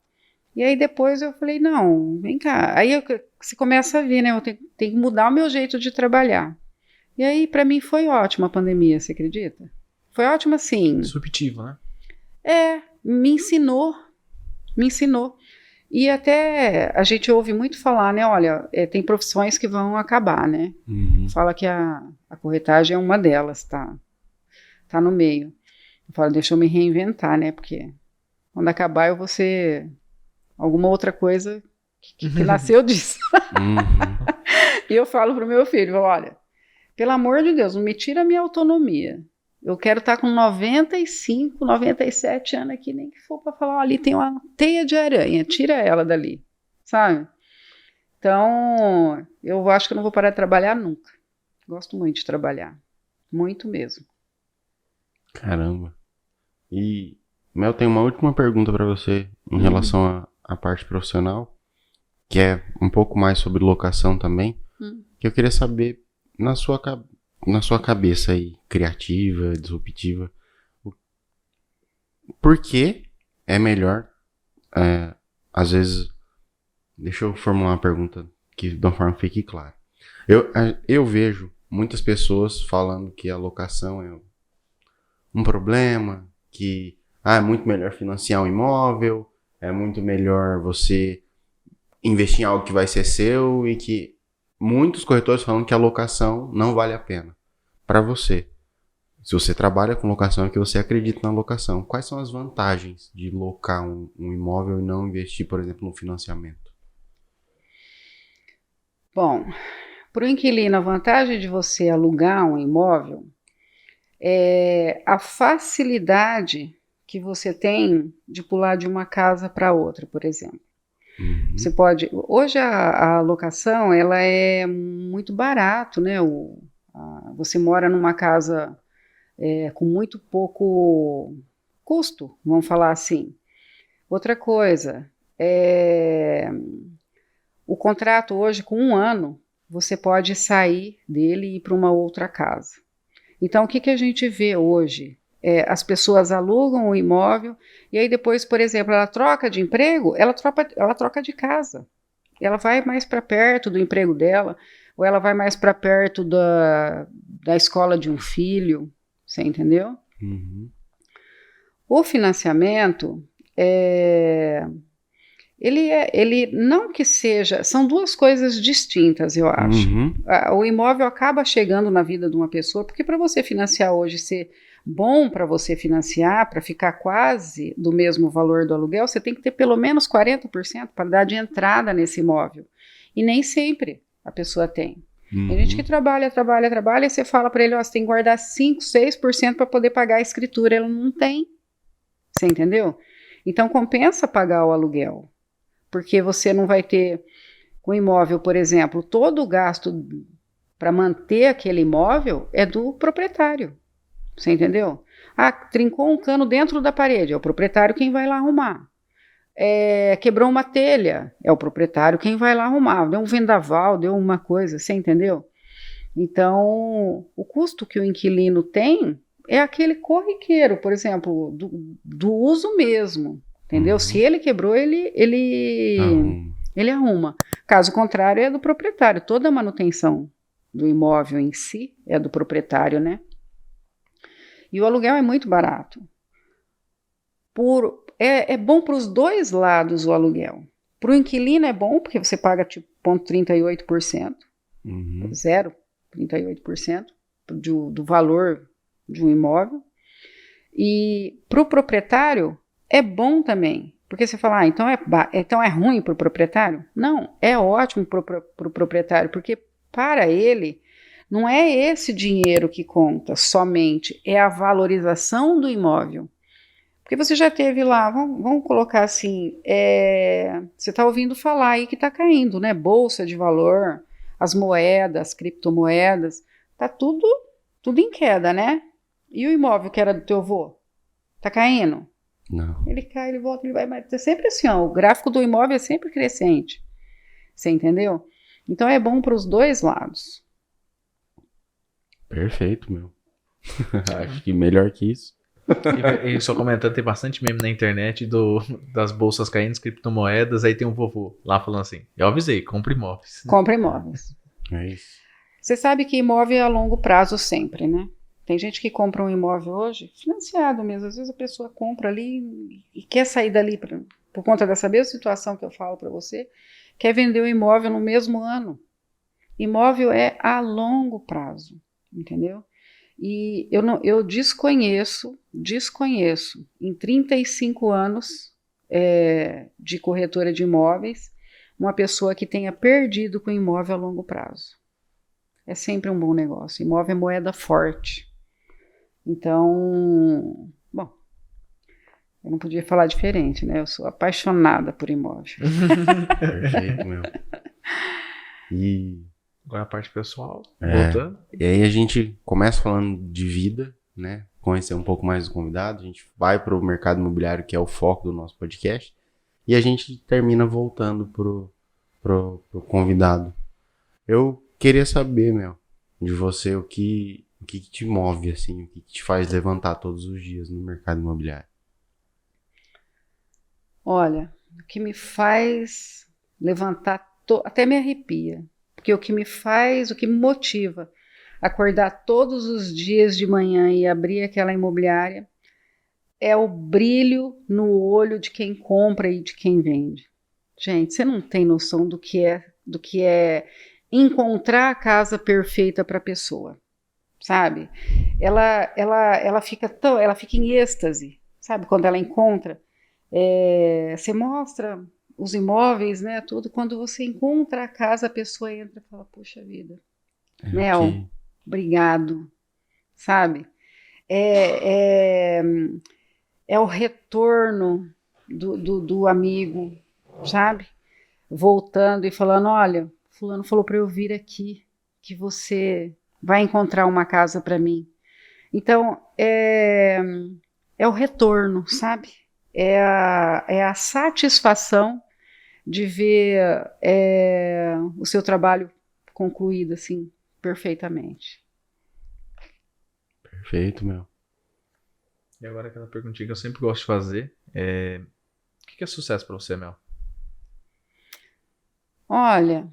Speaker 1: E aí depois eu falei, não, vem cá. Aí você começa a ver, né, eu tenho que mudar o meu jeito de trabalhar. E aí para mim foi ótima a pandemia, você acredita? Foi ótima, sim.
Speaker 3: Disruptivo, né?
Speaker 1: Me ensinou. E até a gente ouve muito falar, né, olha, tem profissões que vão acabar, né?
Speaker 2: Uhum.
Speaker 1: Fala que a corretagem é uma delas, tá no meio. Eu falo, deixa eu me reinventar, né, porque quando acabar eu vou ser alguma outra coisa que nasceu disso.
Speaker 2: Uhum.
Speaker 1: E eu falo pro meu filho, olha, pelo amor de Deus, não me tira a minha autonomia. Eu quero estar com 95, 97 anos aqui, nem que for para falar, ali tem uma teia de aranha, tira ela dali, sabe? Então, eu acho que eu não vou parar de trabalhar nunca. Gosto muito de trabalhar, muito mesmo.
Speaker 2: Caramba. E, Mel, tem uma última pergunta para você em relação à parte profissional, que é um pouco mais sobre locação também, que eu queria saber, na sua cabeça aí, criativa, disruptiva, por que é melhor, às vezes, deixa eu formular uma pergunta que de uma forma fique clara. Eu vejo muitas pessoas falando que a locação é um problema, que é muito melhor financiar um imóvel, é muito melhor você investir em algo que vai ser seu e que muitos corretores falam que a locação não vale a pena para você. Se você trabalha com locação é que você acredita na locação. Quais são as vantagens de locar um imóvel e não investir, por exemplo, no financiamento?
Speaker 1: Bom, para o inquilino, a vantagem de você alugar um imóvel é a facilidade que você tem de pular de uma casa para outra, por exemplo. Você pode... Hoje a locação, ela é muito barato, né? Você mora numa casa com muito pouco custo, vamos falar assim. Outra coisa, o contrato hoje, com 1 ano, você pode sair dele e ir para uma outra casa. Então, o que a gente vê hoje? As pessoas alugam o imóvel e aí depois, por exemplo, ela troca de emprego, ela troca de casa. Ela vai mais para perto do emprego dela, ou ela vai mais para perto da escola de um filho, você entendeu?
Speaker 2: Uhum.
Speaker 1: O financiamento, ele não que seja, são duas coisas distintas, eu acho.
Speaker 2: Uhum.
Speaker 1: O imóvel acaba chegando na vida de uma pessoa, porque para você financiar hoje, ser bom para você financiar, para ficar quase do mesmo valor do aluguel, você tem que ter pelo menos 40% para dar de entrada nesse imóvel. E nem sempre a pessoa tem.
Speaker 2: Uhum.
Speaker 1: Tem gente que trabalha, e você fala para ele, você tem que guardar 5%, 6% para poder pagar a escritura. Ele não tem. Você entendeu? Então compensa pagar o aluguel. Porque você não vai ter, com imóvel, por exemplo, todo o gasto para manter aquele imóvel é do proprietário. Você entendeu? Trincou um cano dentro da parede, é o proprietário quem vai lá arrumar. Quebrou uma telha, é o proprietário quem vai lá arrumar. Deu um vendaval, deu uma coisa, você entendeu? Então, o custo que o inquilino tem é aquele corriqueiro, por exemplo, do uso mesmo, entendeu?
Speaker 2: Uhum.
Speaker 1: Se ele quebrou, ele arruma. Caso contrário, é do proprietário. Toda a manutenção do imóvel em si é do proprietário, né? E o aluguel é muito barato. É bom para os dois lados o aluguel. Para o inquilino é bom, porque você paga tipo 0,38%,
Speaker 2: Uhum.
Speaker 1: 0,38% do valor de um imóvel. E para o proprietário é bom também, porque você fala, então é ruim para o proprietário? Não, é ótimo para o proprietário, porque para ele não é esse dinheiro que conta somente, é a valorização do imóvel. Porque você já teve lá, vamos colocar assim, você está ouvindo falar aí que está caindo, né? Bolsa de valor, as moedas, as criptomoedas, está tudo em queda, né? E o imóvel que era do teu avô? Está caindo?
Speaker 2: Não.
Speaker 1: Ele cai, ele volta, ele vai, mas é sempre assim, ó, o gráfico do imóvel é sempre crescente. Você entendeu? Então é bom para os dois lados.
Speaker 2: Perfeito, meu. Acho que melhor que isso.
Speaker 3: E só comentando, tem bastante meme na internet das bolsas caindo, as criptomoedas, aí tem um vovô lá falando assim, eu avisei, compre imóveis.
Speaker 1: Compra imóveis.
Speaker 2: É isso.
Speaker 1: Você sabe que imóvel é a longo prazo sempre, né? Tem gente que compra um imóvel hoje, financiado mesmo, às vezes a pessoa compra ali e quer sair dali por conta dessa mesma situação que eu falo para você, quer vender o imóvel no mesmo ano. Imóvel é a longo prazo, entendeu? E eu desconheço em 35 anos de corretora de imóveis, uma pessoa que tenha perdido com imóvel a longo prazo. É sempre um bom negócio. Imóvel é moeda forte. Então, bom, eu não podia falar diferente, né? Eu sou apaixonada por imóvel.
Speaker 2: Perfeito, meu. E
Speaker 3: Agora a parte pessoal,
Speaker 2: É.
Speaker 3: voltando.
Speaker 2: E aí a gente começa falando de vida, né? Conhecer um pouco mais do convidado. A gente vai para o mercado imobiliário, que é o foco do nosso podcast. E a gente termina voltando pro convidado. Eu queria saber, meu, de você o que te move, assim, o que te faz levantar todos os dias no mercado imobiliário.
Speaker 1: Olha, o que me faz levantar, até me arrepia. Porque o que me motiva acordar todos os dias de manhã e abrir aquela imobiliária, é o brilho no olho de quem compra e de quem vende. Gente, você não tem noção do que é encontrar a casa perfeita para a pessoa, sabe? Ela fica em êxtase, sabe? Quando ela encontra, você mostra os imóveis, né? Tudo. Quando você encontra a casa, a pessoa entra e fala: "Poxa vida, Mel, obrigado", sabe? É o retorno do amigo, sabe? Voltando e falando: "Olha, fulano falou para eu vir aqui, que você vai encontrar uma casa para mim". Então, é o retorno, sabe? É a satisfação de ver o seu trabalho concluído, assim, perfeitamente.
Speaker 2: Perfeito, Mel.
Speaker 3: E agora aquela perguntinha que eu sempre gosto de fazer o que é sucesso para você, Mel?
Speaker 1: Olha,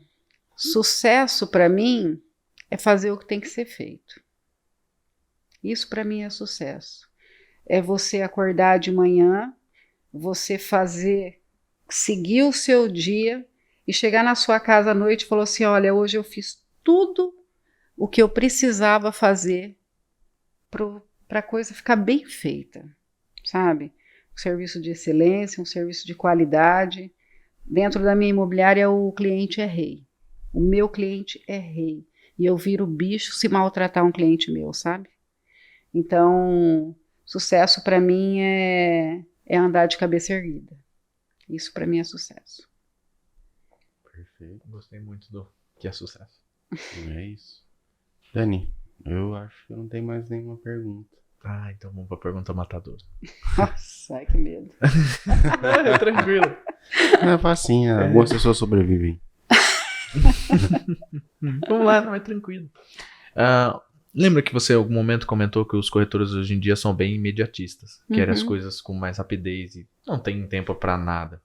Speaker 1: sucesso para mim é fazer o que tem que ser feito. Isso para mim é sucesso. É você acordar de manhã, você seguir o seu dia e chegar na sua casa à noite e falar assim: "Olha, hoje eu fiz tudo o que eu precisava fazer para a coisa ficar bem feita", sabe? Um serviço de excelência, um serviço de qualidade. Dentro da minha imobiliária, o cliente é rei. O meu cliente é rei. E eu viro bicho se maltratar um cliente meu, sabe? Então, sucesso para mim é andar de cabeça erguida. Isso para mim é sucesso.
Speaker 2: Perfeito.
Speaker 3: Gostei muito do que é sucesso.
Speaker 2: É isso. Dani, eu acho que eu não tenho mais nenhuma pergunta.
Speaker 3: Ah, então vamos pra pergunta matadora.
Speaker 1: Nossa, ai, que medo.
Speaker 3: Tranquilo.
Speaker 2: É facinho, algumas pessoas sobrevivem.
Speaker 3: Vamos lá, não é tranquilo. Lembra que você em algum momento comentou que os corretores hoje em dia são bem imediatistas, querem as coisas com mais rapidez e não tem tempo pra nada.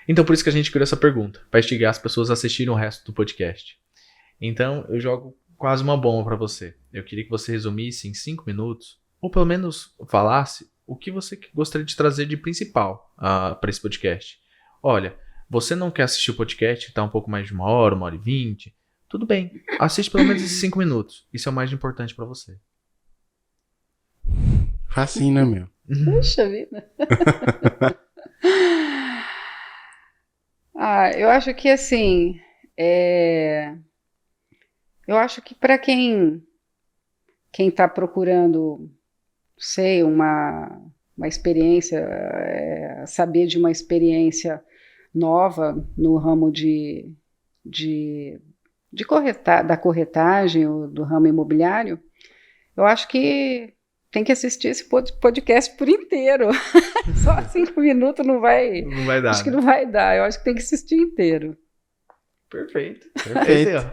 Speaker 3: Então por isso que a gente criou essa pergunta, pra instigar as pessoas a assistirem o resto do podcast. Então eu jogo quase uma bomba pra você. Eu queria que você resumisse em 5 minutos, ou pelo menos falasse o que você gostaria de trazer de principal para esse podcast. Olha, você não quer assistir o podcast que tá um pouco mais de 1 hora e 20? Tudo bem, assiste pelo menos esses 5 minutos. Isso é o mais importante pra você.
Speaker 2: Facinho, né, meu?
Speaker 1: Puxa vida. Eu acho que assim, eu acho que para quem está procurando, sei, uma experiência, saber de uma experiência nova no ramo da corretagem ou do ramo imobiliário, eu acho que tem que assistir esse podcast por inteiro. Só 5 minutos não vai dar. Acho que não vai dar. Eu acho que tem que assistir inteiro.
Speaker 3: Perfeito.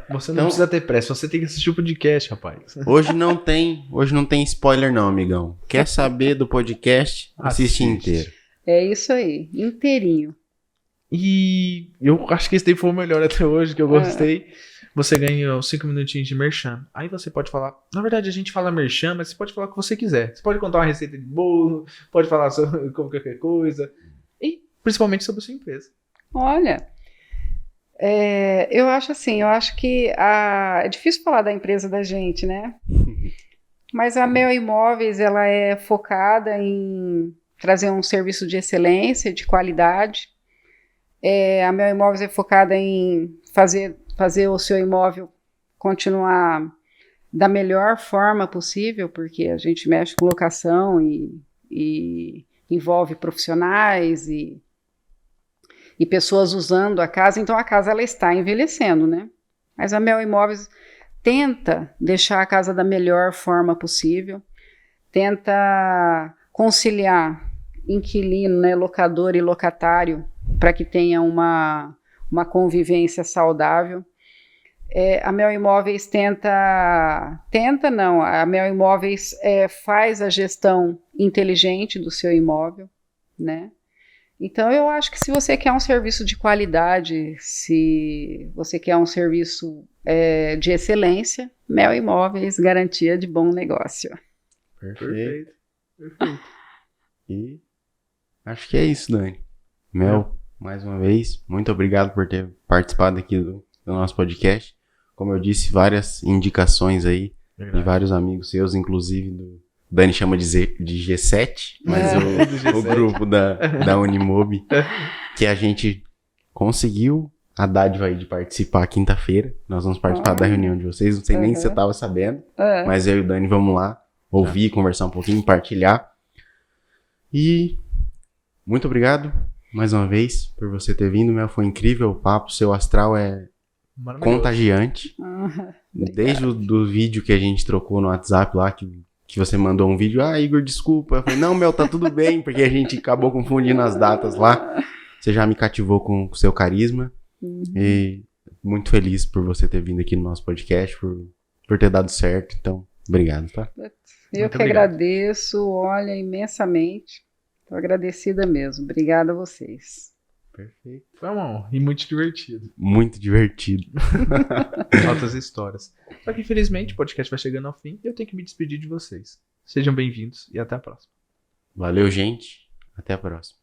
Speaker 3: Você não
Speaker 2: Então,
Speaker 3: precisa ter pressa, você tem que assistir o podcast, rapaz.
Speaker 2: Hoje não tem spoiler não, amigão. Quer saber do podcast? Assiste inteiro.
Speaker 1: É isso aí, inteirinho.
Speaker 3: E eu acho que esse daí foi o melhor até hoje, que eu gostei. Você ganha 5 minutinhos de merchan. Aí você pode falar... Na verdade, a gente fala merchan, mas você pode falar o que você quiser. Você pode contar uma receita de bolo, pode falar sobre qualquer coisa. E principalmente sobre a sua empresa.
Speaker 1: Olha, eu acho que é difícil falar da empresa da gente, né? Mas a Mel Imóveis, ela é focada em trazer um serviço de excelência, de qualidade. A Mel Imóveis é focada em fazer o seu imóvel continuar da melhor forma possível, porque a gente mexe com locação e envolve profissionais e pessoas usando a casa, então a casa ela está envelhecendo, né? Mas a Mel Imóveis tenta deixar a casa da melhor forma possível, tenta conciliar inquilino, né, locador e locatário, para que tenha uma convivência saudável. A Mel Imóveis a Mel Imóveis faz a gestão inteligente do seu imóvel, né? Então eu acho que se você quer um serviço de qualidade, se você quer um serviço de excelência, Mel Imóveis, garantia de bom negócio.
Speaker 2: Perfeito. E acho que é isso, Dani. Mel, mais uma vez, muito obrigado por ter participado aqui do nosso podcast. Como eu disse, várias indicações aí de vários amigos seus, inclusive do Dani chama de G7, mas o grupo da Unimob, que a gente conseguiu a dádiva aí de participar quinta-feira. Nós vamos participar da reunião de vocês, não sei nem se você estava sabendo, mas eu e o Dani vamos lá ouvir, conversar um pouquinho, partilhar. E muito obrigado mais uma vez por você ter vindo, Mel, foi incrível o papo, seu astral é contagiante. Desde do vídeo que a gente trocou no WhatsApp lá, que você mandou um vídeo, Igor, desculpa. Eu falei, não, Mel, tá tudo bem, porque a gente acabou confundindo as datas lá. Você já me cativou com o seu carisma. E muito feliz por você ter vindo aqui no nosso podcast, por ter dado certo. Então, obrigado, tá?
Speaker 1: Eu que agradeço, olha, imensamente. Estou agradecida mesmo. Obrigada a vocês.
Speaker 2: Perfeito.
Speaker 3: Foi uma honra e muito divertido.
Speaker 2: Muito divertido.
Speaker 3: Altas histórias. Só que infelizmente o podcast vai chegando ao fim e eu tenho que me despedir de vocês. Sejam bem-vindos e até a próxima.
Speaker 2: Valeu, gente. Até a próxima.